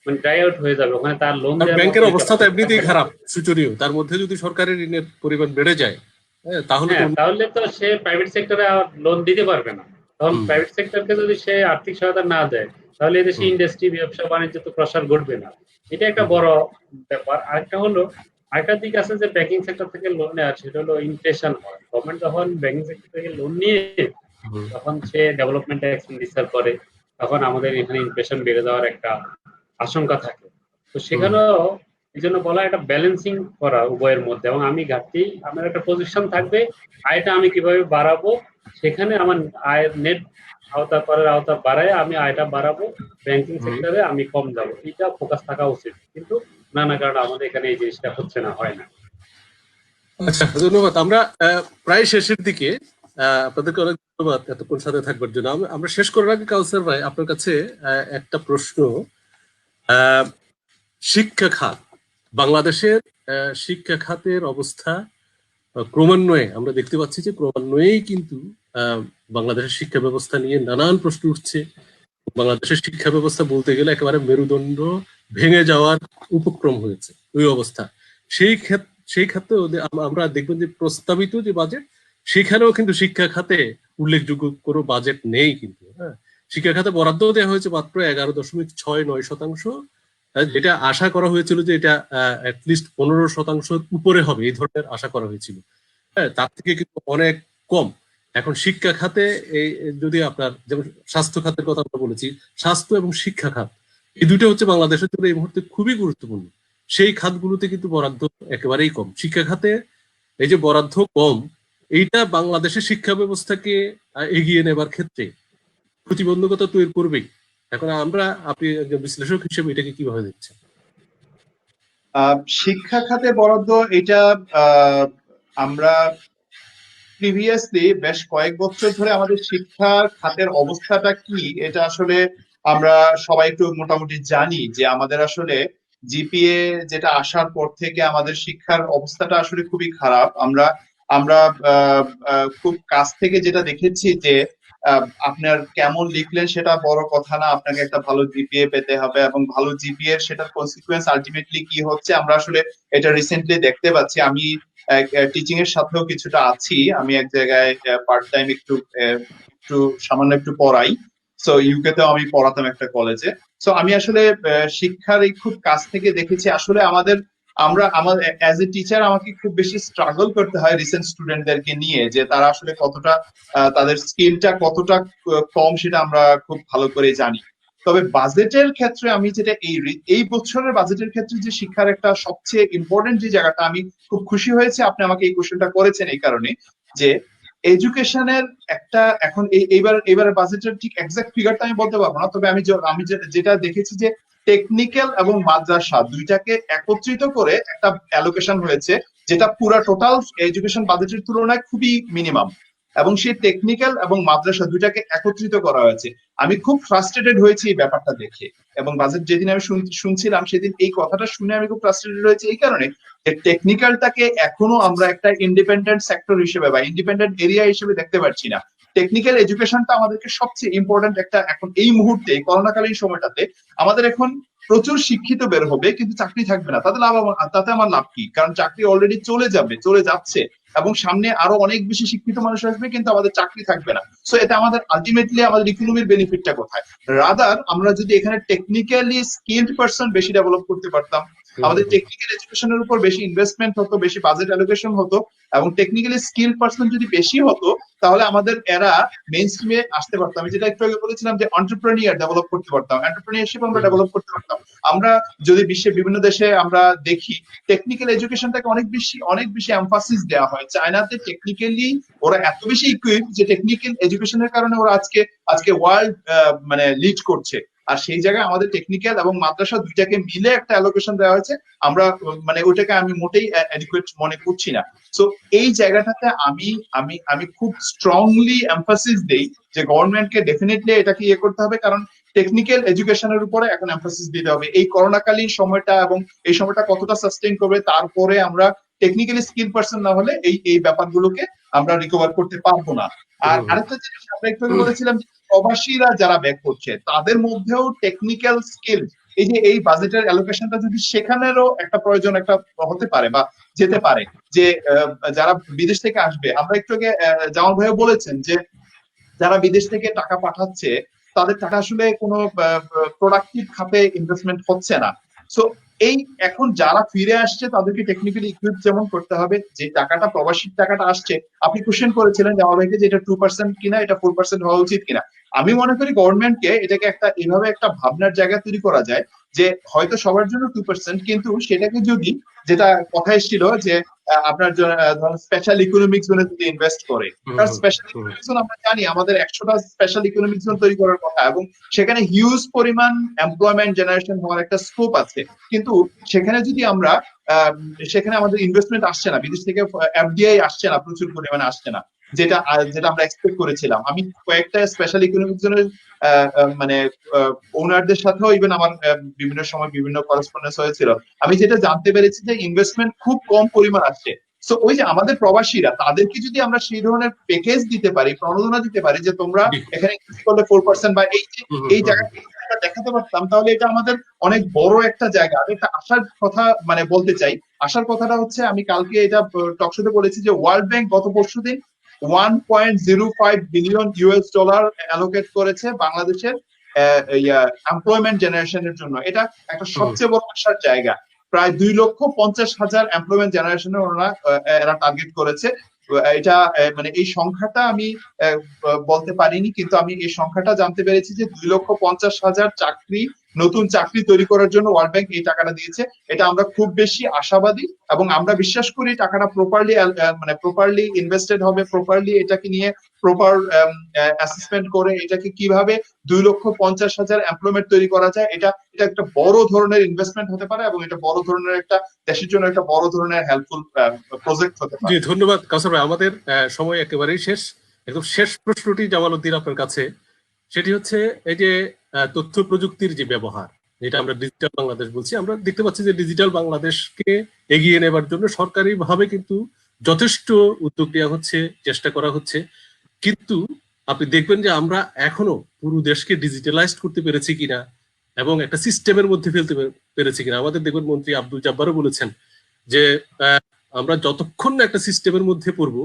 মানে ড্রাই আউট হয়ে যাবে, ওখানে তার লোন আর দেওয়ার ব্যাংকের মতো অবস্থা তো এমনিতেই খারাপ, শোচনীয়, তার মধ্যে যদি সরকারি ঋণের পরিমাণ বেড়ে যায়, হ্যাঁ, তাহলে তো হ্যাঁ, তাহলে তো সে প্রাইভেট সেক্টরে আর লোন দিতে পারবে না। তখন হুম, প্রাইভেট সেক্টরকে যদি সে আর্থিক সহায়তা না দেয়, তাহলে এদেশে হুম, ইন্ডাস্ট্রি, ব্যবসা বাণিজ্য তো প্রসার ঘটবে না। এটা একটা হুম, বড় ব্যাপার। আরেকটা দিক আছে যে ব্যাংকিং সেক্টর থেকে লোন নেওয়ার, সেটা হলো ইনফ্লেশন হয়। গভর্নমেন্ট যখন ব্যাংকিং সেক্টর থেকে লোন নিয়ে হুম, তখন সে ডেভেলপমেন্ট এক্সপেন্ডিচার করে, তখন আমাদের এখানে ইনফ্লেশন বেড়ে যাওয়ার একটা আশঙ্কা থাকে। তো হুম, সেখানেও এই জন্য বলা এটা ব্যালেন্সিং করা উভয়ের মধ্যে, এবং আমি ঘাটতি, আমার একটা পজিশন থাকবে, আয়টা আমি কিভাবে বাড়াবো, সেখানে আমার আয়ের নেট আওতা, করের আওতা বাড়ায় আমি আয়টা বাড়াবো, ব্যাংকিং হুম। সেক্টরে আমি কম যাবো, এটা ফোকাস থাকা উচিত। কিন্তু নানা কারণে আমাদের এখানে এই জিনিসটা হচ্ছে না, হয় না। আচ্ছা, ধন্যবাদ। আমরা প্রায় শেষের দিকে, আপনাদেরকে অনেক ধন্যবাদ এতক্ষণ সাথে থাকবার জন্য। আমরা শেষ করার আগে কাউসার ভাই, আপনার কাছে একটা প্রশ্ন। আহ, শিক্ষা খাত, বাংলাদেশের শিক্ষা খাতের অবস্থা ক্রমান্বয়ে আমরা দেখতে পাচ্ছি যে ক্রমান্বয়েই কিন্তু আহ, বাংলাদেশের শিক্ষা ব্যবস্থা নিয়ে নানান প্রশ্ন উঠছে। বাংলাদেশের শিক্ষা ব্যবস্থা বলতে গেলে একেবারে মেরুদণ্ড ভেঙে যাওয়ার উপক্রম হয়েছে ওই অবস্থা। সেই ক্ষেত্রে আমরা দেখবেন যে প্রস্তাবিত যে বাজেট, সেখানেও কিন্তু শিক্ষা খাতে উল্লেখযোগ্য কোনো বাজেট নেই কিন্তু। হ্যাঁ, শিক্ষা খাতে বরাদ্দ দেওয়া হয়েছে মাত্র 11.69%, যেটা আশা করা হয়েছিল যে এটা অ্যাটলিস্ট 15% উপরে হবে, এই ধরনের আশা করা হয়েছিল। হ্যাঁ, তার থেকে কিন্তু অনেক কম। এখন শিক্ষা খাতে যদি আপনার যেমন স্বাস্থ্য খাতের কথা আমরা বলেছি, স্বাস্থ্য এবং শিক্ষা খাত, এই দুটো হচ্ছে বাংলাদেশের জন্য এই মুহূর্তে খুবই গুরুত্বপূর্ণ। সেই খাতগুলোতে কিন্তু বরাদ্দ একেবারেই কম। শিক্ষা খাতে এই যে বরাদ্দ কম, এইটা বাংলাদেশের শিক্ষা ব্যবস্থাকে এগিয়ে নেবার ক্ষেত্রে প্রতিবন্ধকতা তৈরি করবেই। এখন আপনি একজন বিশ্লেষক হিসেবে এটাকে কিভাবে দেখছেন? শিক্ষা খাতে বরাদ্দ এটা আহ, আমরা প্রিভিয়াসলি বেশ কয়েক বছর ধরে আমাদের শিক্ষা খাতের অবস্থাটা কি, এটা আসলে আমরা সবাই একটু মোটামুটি জানি যে আমাদের আসলে জিপিএ যেটা আসার পর থেকে আমাদের শিক্ষার অবস্থাটা আসলে খুবই খারাপ। আমরা আমরা খুব কাছ থেকে যেটা দেখেছি যে আপনার কেমন লিখলেন সেটা বড় কথা না, আপনাকে একটা ভালো জিপিএ পেতে হবে, এবং ভালো জিপিএ সেটার কনসিকুয়েন্স আলটিমেটলি কি হচ্ছে আমরা আসলে এটা রিসেন্টলি দেখতে পাচ্ছি। আমি টিচিং এর সাথেও কিছুটা আছি, আমি এক জায়গায় পার্ট টাইম একটু সামান্য একটু পড়াই। সো ইউকে তেও আমি পড়াতাম একটা কলেজে। সো আমি আসলে শিক্ষার এই খুব কাছ থেকে দেখেছি আসলে আমার অ্যাজ এ টিচার আমাকে খুব বেশি স্ট্রাগল করতে হয় রিসেন্ট স্টুডেন্টদেরকে নিয়ে, যে তারা আসলে কতটা তাদের স্কিলটা কতটা কম সেটা আমরা খুব ভালো করে জানি। তবে বাজেটের ক্ষেত্রে আমি যেটা এই বছরের বাজেটের ক্ষেত্রে যে শিক্ষার একটা সবচেয়ে ইম্পর্টেন্ট যে জায়গাটা, আমি খুব খুশি হয়েছে আপনি আমাকে এই কোশ্চেনটা করেছেন এই কারণে যে এডুকেশনের একটা এখন এইবারের বাজেটের ঠিক এক্সাক্ট ফিগারটা আমি বলতে পারবো না, তবে যেটা দেখেছি যে টেকনিক্যাল এবং মাদ্রাসা দুইটাকে একত্রিত করে একটা অ্যালোকেশন হয়েছে, যেটা পুরা টোটাল এডুকেশন বাজেটের তুলনায় খুবই মিনিমাম, এবং সেই টেকনিক্যাল এবং মাদ্রাসা দুইটাকে একত্রিত করা হয়েছে। আমি খুব ফ্রাস্ট্রেটেড হয়েছি এই ব্যাপারটা দেখে, এবং বাজেট যেদিন আমি শুনছিলাম সেদিন এই কথাটা শুনে আমি খুব ফ্রাস্ট্রেটেড হয়েছি এই কারণে যে টেকনিক্যালটাকে এখনো আমরা একটা ইন্ডিপেন্ডেন্ট সেক্টর হিসেবে বা ইন্ডিপেন্ডেন্ট এরিয়া হিসেবে দেখতে পাচ্ছি না। টেকনিক্যাল এডুকেশনটা আমাদেরকে সবচেয়ে ইম্পর্টেন্ট একটা, এখন এই মুহূর্তে করোনাকালীন সময়টাতে আমাদের এখন প্রচুর শিক্ষিত বের হবে কিন্তু চাকরি থাকবে না, তাতে আমার লাভ কি? কারণ চাকরি অলরেডি চলে যাচ্ছে, এবং সামনে আরো অনেক বেশি শিক্ষিত মানুষ আসবে কিন্তু আমাদের চাকরি থাকবে না। সো এটা আমাদের আলটিমেটলি আমাদের ইকোনমির বেনিফিটটা কোথায়? রাদার আমরা যদি এখানে টেকনিক্যালি স্কিলড পারসন বেশি ডেভেলপ করতে পারতাম, আমাদের টেকনিক্যাল এডুকেশনের উপর বেশি ইনভেস্টমেন্ট হতো, বেশি বাজেট অ্যালোকেশন হতো, এবং টেকনিক্যালি স্কিল পারসন যদি বেশি হতো, তাহলে আমাদের এরা মেইন স্ট্রিমে আসতে পারতাম। আমি যেটা একটু আগে বলেছিলাম যে এন্টারপ্রেনিয়ার ডেভেলপ করতে পারতাম, এন্টারপ্রেনিয়ারশিপ আমরা ডেভেলপ করতে পারতাম। আমরা যদি বিশ্বের বিভিন্ন দেশে আমরা দেখি টেকনিক্যাল এডুকেশনটাকে অনেক বেশি এমফাসিস দেওয়া হয়। চায়নাতে টেকনিক্যালি ওরা এত বেশি ইকুইপ যে টেকনিক্যাল এডুকেশনের কারণে ওরা আজকে ওয়ার্ল্ড মানে লিড করছে। আর সেই জায়গায় আমাদের টেকনিক্যাল এবং মাদ্রাসা দুইটাকে মিলে একটা অ্যালোকেশন দেওয়া হয়েছে, আমরা মানে ওটাকে আমি মোটেই অ্যাডিকুয়েট মনে করছি না। সো এই জায়গাটাতে আমি আমি আমি খুব স্ট্রংলি এমফাসিস দেই যে গভর্নমেন্টকে ডেফিনেটলি এটাকে ইয়ে করতে হবে, কারণ টেকনিক্যাল এডুকেশনের উপরে এখন এমফাসিস দিতে হবে। এই করোনাকালীন সময়টা এবং এই সময়টা কতটা সাস্টেইন করবে, তারপরে আমরা টেকনিক্যালি স্কিল পারসন না হলে এই ব্যাপারগুলোকে আমরা রিকভার করতে পারবো না। আর আরেকটা জিনিস আমরা একটু বলেছিলাম যে প্রবাসীরা যারা ব্যাক করছে তাদের মধ্যেও টেকনিক্যাল স্কিল এই বাজেটের অ্যালোকেশনটা যদি সেখানেরও একটা প্রয়োজন একটা হতে পারে বা যেতে পারে, যে যারা বিদেশ থেকে আসবে, আমরা একটু আগে জামাল ভাইও বলেছেন যে যারা বিদেশ থেকে টাকা পাঠাচ্ছে তাদের টাকা আসলে কোনো প্রোডাক্টিভ খাতে ইনভেস্টমেন্ট হচ্ছে না। সো এই এখন যারা ফিরে আসছে তাদেরকে টেকনিক্যালি ইকুইপ যেমন করতে হবে, যে টাকাটা প্রবাসী টাকাটা আসছে, আপনি কোশ্চেন করেছিলেন যে আমার ভাইকে যে এটা 2% কিনা, এটা 4% হওয়া উচিত কিনা। আমি মনে করি গভর্নমেন্টকে এটাকে একটা এভাবে একটা ভাবনার জায়গা তৈরি করা যায় যে হয়তো সবার জন্য 2%, কিন্তু সেটাকে যদি, যেটা কথা এসেছিল যে আপনার স্পেশাল ইকোনমিক জোনে যদি ইনভেস্ট করে, কারণ স্পেশাল ইকোনমিক জোন আমরা জানি আমাদের 100টা স্পেশাল ইকোনমিক জোন তৈরি করার কথা, এবং সেখানে হিউজ পরিমাণ এমপ্লয়মেন্ট জেনারেশন হওয়ার একটা স্কোপ আছে। কিন্তু সেখানে যদি আমরা সেখানে আমাদের ইনভেস্টমেন্ট আসছে না, বিদেশ থেকে এফডিআই আসছে না, প্রচুর পরিমাণে আসছে না, যেটা যেটা আমরা এক্সপেক্ট করেছিলাম। আমি কয়েকটা স্পেশাল ইকোনমিক জোনের মানে ওনারদের সাথেও ইভেন আমার বিভিন্ন সময় বিভিন্ন করেসপন্ডেন্স হয়েছিল, আমি যেটা জানতে পেরেছি যে ইনভেস্টমেন্ট খুব কম পরিমাণ আসছে। সো ওই যে আমাদের প্রবাসীরা, তাদেরকে যদি আমরা সেই ধরনের প্যাকেজ দিতে পারি, প্রণোদনা দিতে পারি যে তোমরা এখানে ইনভেস্ট করলে 4% বা এই জায়গাটা দেখাতে পারতাম, তাহলে এটা আমাদের অনেক বড় একটা জায়গা। আমি একটা আশার কথা মানে বলতে চাই। আশার কথাটা হচ্ছে, আমি কালকে এটা টকশোতে বলেছি যে ওয়ার্ল্ড ব্যাংক গত পরশুদিন 1.05 বিলিয়ন ইউএস ডলার অ্যালোকেট করেছে বাংলাদেশের এমপ্লয়মেন্ট জেনারেশনের জন্য। এটা একটা সবচেয়ে বড় আশার জায়গা। প্রায় 2,50,000 এমপ্লয়মেন্ট জেনারেশনের এরা টার্গেট করেছে। এটা মানে এই সংখ্যাটা আমি বলতে পারিনি, কিন্তু আমি এই সংখ্যাটা জানতে পেরেছি যে 2,50,000 চাকরি, নতুন চাকরি তৈরি করার জন্য ওয়ার্ল্ড ব্যাংক এই টাকাটা দিয়েছে। এটা আমরা খুব বেশি আশাবাদী, এবং আমরা বিশ্বাস করি টাকাটা প্রপারলি ইনভেস্টেড হবে, প্রপারলি এটাকে নিয়ে প্রপার অ্যাসেসমেন্ট করে এটাকে কিভাবে 2,50,000 এমপ্লয়মেন্ট তৈরি করা যায়, এটা একটা বড় ধরনের ইনভেস্টমেন্ট হতে পারে, এবং এটা বড় ধরনের একটা দেশের জন্য একটা বড় ধরনের হেল্পফুল প্রজেক্ট হতে পারে। জি, ধন্যবাদ কাউসার ভাই। আমাদের সময় একেবারেই শেষ। একদম শেষ প্রশ্নটি জামাল উদ্দিন আপনার কাছে, সেটি হচ্ছে এই যে তথ্য প্রযুক্তির যে ব্যবহার, যেটা আমরা ডিজিটাল বাংলাদেশ বলছি, আমরা দেখতে পাচ্ছি যে ডিজিটাল বাংলাদেশকে এগিয়ে নেবার জন্য সরকারি ভাবে কিন্তু যথেষ্ট উদ্যোগ নেওয়া হচ্ছে, চেষ্টা করা হচ্ছে, কিন্তু আপনি দেখবেন যে আমরা এখনো পুরো দেশকে ডিজিটালাইজড করতে পেরেছি কিনা এবং একটা সিস্টেমের মধ্যে ফেলতে পেরেছি কিনা। আমাদের দেখবেন মন্ত্রী আব্দুল জব্বারও বলেছেন যে আমরা যতক্ষণ না একটা সিস্টেমের মধ্যে পড়বো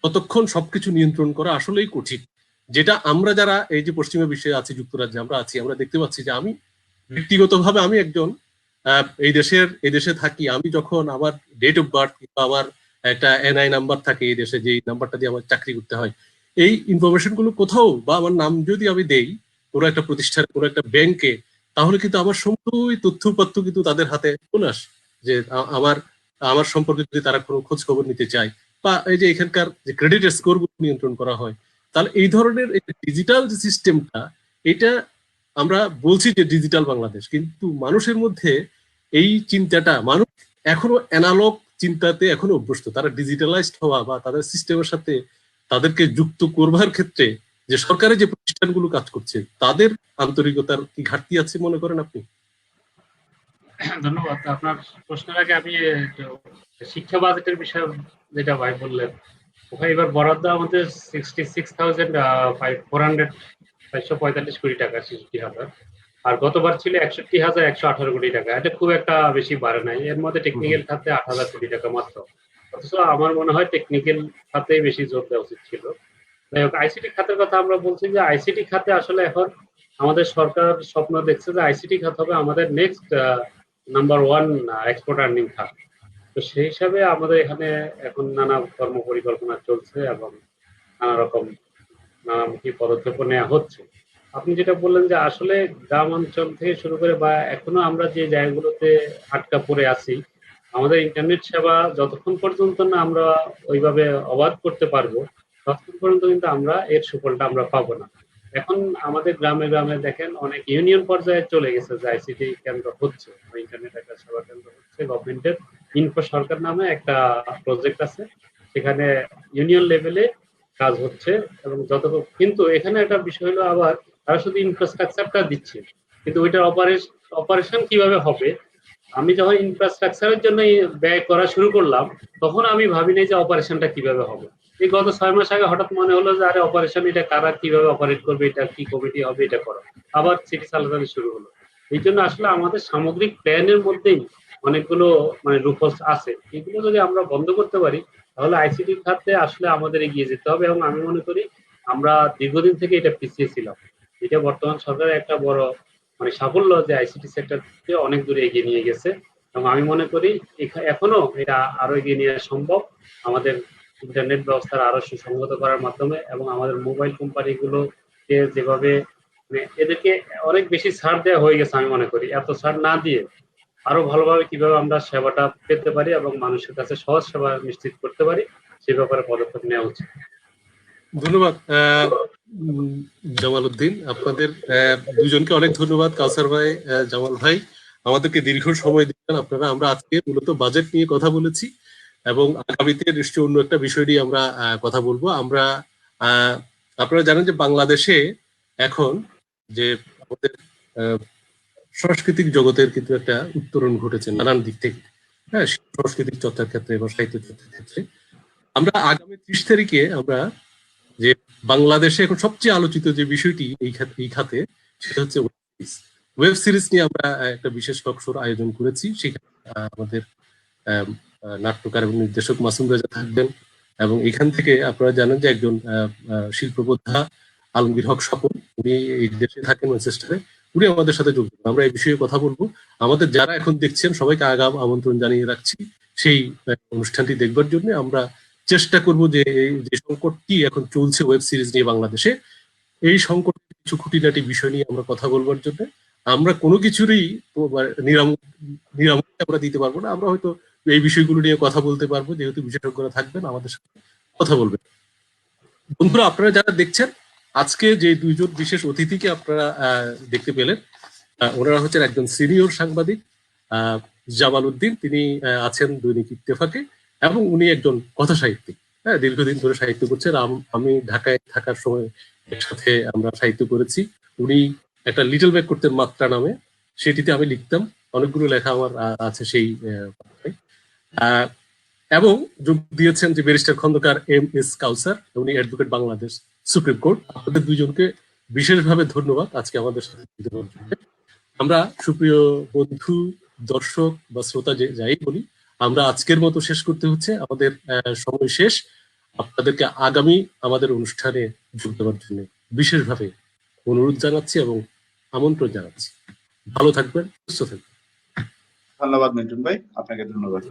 ততক্ষণ সবকিছু নিয়ন্ত্রণ করা আসলেই কঠিন। যেটা আমরা যারা এই যে পশ্চিমা বিশ্বে আছি, যুক্তরাজ্যে আমরা আছি, আমরা দেখতে পাচ্ছি যে আমি ব্যক্তিগতভাবে আমি একজন এই দেশে থাকি, আমি যখন আমার ডেট অফ বার্থ কিংবা আমার একটা এনআই নাম্বার থাকে এই দেশে, যে নাম্বারটা দিয়ে আমার চাকরি করতে হয়, এই ইনফরমেশন গুলো কোথাও বা আমার নাম যদি আমি দেই কোনো একটা প্রতিষ্ঠানে, কোনো একটা ব্যাংকে, তাহলে কিন্তু আমার সমস্ত তথ্যপত্র কিন্তু তাদের হাতে চলে আসে। যে আমার সম্পর্কে যদি তারা কোনো খোঁজ খবর নিতে চায়, বা এই যে এখানকার যে ক্রেডিট স্কোর গুলো নিয়ন্ত্রণ করা হয়, তাহলে এই ধরনের ডিজিটাল যে সিস্টেমটা, এটা আমরা বলছি যে ডিজিটাল বাংলাদেশ, কিন্তু মানুষের মধ্যে এই চিন্তাটা, মানুষ এখনো অ্যানালগ চিন্তাতে এখনো অভ্যস্ত। তারা ডিজিটালাইজড হওয়া বা তাদের সিস্টেমের সাথে তাদেরকে যুক্ত করবার ক্ষেত্রে যে সরকারের যে প্রতিষ্ঠানগুলো কাজ করছে, তাদের আন্তরিকতার কি ঘাটতি আছে মনে করেন আপনি? ধন্যবাদ। আপনার প্রশ্নের আগে আমি শিক্ষা বাজেটের বিষয়ে যেটা ভাই বললেন, ওখানে এবার বরাদ্দ আমাদের 545 কোটি টাকা, 66,000, আর গতবার ছিল 61,118 কোটি টাকা। এটা খুব একটা বেশি বাড়ে নাই। এর মধ্যে টেকনিক্যাল খাতে 8,000 কোটি টাকা মাত্র। অথচ আমার মনে হয় টেকনিক্যাল খাতেই বেশি জোর দেওয়া উচিত ছিল। যাই হোক, আইসিটি খাতের কথা আমরা বলছি যে আইসিটি খাতে আসলে এখন আমাদের সরকার স্বপ্ন দেখছে যে আইসিটি খাত হবে আমাদের নেক্সট নাম্বার 1 এক্সপোর্ট আর্নিং খাত। তো সেই হিসাবে আমাদের এখানে এখন নানা কর্ম পরিকল্পনা চলছে এবং নানা রকম নানামুখী পদক্ষেপ নেওয়া হচ্ছে। আপনি যেটা বললেন যে আসলে গ্রাম অঞ্চল থেকে শুরু করে বা এখনো আমরা যে জায়গাগুলোতে আটকা পড়ে আছি, আমাদের ইন্টারনেট সেবা যতক্ষণ পর্যন্ত না আমরা ওইভাবে অবাধ করতে পারবো, ততক্ষণ পর্যন্ত কিন্তু আমরা এর সুফলটা আমরা পাবো না। এখন আমাদের গ্রামে গ্রামে দেখেন অনেক ইউনিয়ন পর্যায়ে চলে গেছে যে আইসিটি কেন্দ্র হচ্ছে, ইন্টারনেট একটা সেবা কেন্দ্র হচ্ছে। গভর্নমেন্টের ইনফো সরকার নামে একটা প্রজেক্ট আছে, সেখানে ইউনিয়ন লেভেলে কাজ হচ্ছে। এবং কিন্তু এখানে একটা বিষয় হলো, আবার তারা শুধু ইনফ্রাস্ট্রাকচারটা দিচ্ছে, কিন্তু ওইটার অপারেশন কিভাবে হবে। আমি যখন ইনফ্রাস্ট্রাকচারের জন্য ব্যয় করা শুরু করলাম, তখন আমি ভাবি নাই যে অপারেশনটা কিভাবে হবে। এই গত 6 মাস আগে হঠাৎ মনে হলো যে আরে অপারেশন এটা কারা কিভাবে অপারেট করবে, এটা কি কমিটি হবে, এটা করো। আবার সিটি চালাচালি শুরু হলো। এই জন্য আসলে আমাদের সামগ্রিক প্ল্যানের মধ্যেই অনেকগুলো মানে লুপহোলস আছে। এগুলো যদি আমরা বন্ধ করতে পারি তাহলে আইসিটি খাতে আসলে আমাদের এগিয়ে যেতে হবে, এবং আমি মনে করি আমরা দীর্ঘদিন থেকে এটা পিছিয়ে ছিলাম। এটা বর্তমান সরকারের একটা বড় মানে সাফল্য যে আইসিটি সেক্টরকে অনেক দূরে এগিয়ে নিয়ে গেছে, এবং আমি মনে করি এখনো এটা আরো এগিয়ে নিয়ে যাওয়া সম্ভব আমাদের ইন্টারনেট ব্যবস্থার আরো সুসংহত করার মাধ্যমে, এবং আমাদের মোবাইল কোম্পানিগুলোকে যেভাবে মানে এদেরকে অনেক বেশি ছাড় দেওয়া হয়ে গেছে। আমি মনে করি এত ছাড় না দিয়ে আরো ভালোভাবে কিভাবে আমরা সেবাটা পেতে পারি এবং মানুষের কাছে সহজ সেবা নিশ্চিত করতে পারি সে ব্যাপারে পদক্ষেপ নেওয়া উচিত। ধন্যবাদ জামাল উদ্দিন, আপনাদের দুজনকে অনেক ধন্যবাদ। কাউসার ভাই, জামাল ভাই, আমাদেরকে দীর্ঘ সময় দিলেন আপনারা। আমরা আজকে মূলত বাজেট নিয়ে কথা বলেছি এবং আগামীতে নিশ্চয়ই অন্য একটা বিষয় নিয়ে আমরা কথা বলবো। আমরা আপনারা জানেন যে বাংলাদেশে এখন যে আমাদের সাংস্কৃতিক জগতের কিন্তু একটা উত্তরণ ঘটেছে নানান দিক থেকে, হ্যাঁ, সাংস্কৃতিক চর্চার ক্ষেত্রে বা সাহিত্য চর্চার ক্ষেত্রে। আমরা আগামী 30 তারিখে আমরা যে বাংলাদেশে এখন সবচেয়ে আলোচিত যে বিষয়টি এই খাতে, সেটা হচ্ছে ওয়েব সিরিজ নিয়ে আমরা একটা বিশেষ টকশোর আয়োজন করেছি। সেখানে আমাদের নাট্যকার এবং নির্দেশক মাসুম রাজা থাকবেন, এবং এখান থেকে আপনারা জানেন যে একজন শিল্পবোদ্ধা আলমগীর হক স্বপন, উনি এই দেশে থাকেন ম্যানচেস্টারে, উনি আমাদের সাথে যোগ দেবেন। আমরা এই বিষয়ে কথা বলবো। আমাদের যারা এখন দেখছেন সবাইকে আগাম আমন্ত্রণ জানিয়ে রাখছি সেই অনুষ্ঠানটি দেখবার জন্য। আমরা চেষ্টা করব যে যে সংকটটি এখন চলছে ওয়েব সিরিজ নিয়ে বাংলাদেশে, এই সংকট কিছু খুঁটিনাটি বিষয় নিয়ে আমরা কথা বলবার জন্য। আমরা কোনো কিছুরই নিরাময় আমরা দিতে পারবো না, আমরা হয়তো এই বিষয়গুলো নিয়ে কথা বলতে পারবো, যেহেতু বিশেষজ্ঞরা থাকবেন আমাদের সাথে কথা বলবেন। বন্ধুরা, আপনারা যারা দেখছেন, আজকে যে দুইজন বিশেষ অতিথিকে আপনারা দেখতে পেলেন, ওনারা হচ্ছেন একজন সিনিয়র সাংবাদিক জামাল উদ্দিন, তিনি আছেন দৈনিক ইত্তেফাকে, এবং উনি একজন কথা সাহিত্যিক, হ্যাঁ, দীর্ঘদিন ধরে সাহিত্য করছেন। আমি ঢাকায় থাকার সময় একসাথে আমরা সাহিত্য করেছি। উনি একটা লিটল ব্যাগ করতেন মাত্রা নামে, সেটিতে আমি লিখতাম, অনেকগুলো লেখা আমার আছে সেই এবং যোগ দিয়েছেন যে ব্যারিস্টার খন্দকার MS কাউসার, উনি অ্যাডভোকেট বাংলাদেশ সুপ্রিম কোর্ট। আপনাদের দুজনকে বিশেষভাবে ধন্যবাদ আজকে আমাদের সাথে। আমরা সুপ্রিয় বন্ধু, দর্শক বা শ্রোতা যাই বলি, আমরা আজকের মতো শেষ করতে হচ্ছে, আমাদের সময় শেষ। আপনাদেরকে আগামী আমাদের অনুষ্ঠানে যোগ দেওয়ার জন্য বিশেষভাবে অনুরোধ জানাচ্ছি এবং আমন্ত্রণ জানাচ্ছি। ভালো থাকবেন, সুস্থ থাকবেন। ধন্যবাদ মিন্টুন ভাই, আপনাকে ধন্যবাদ।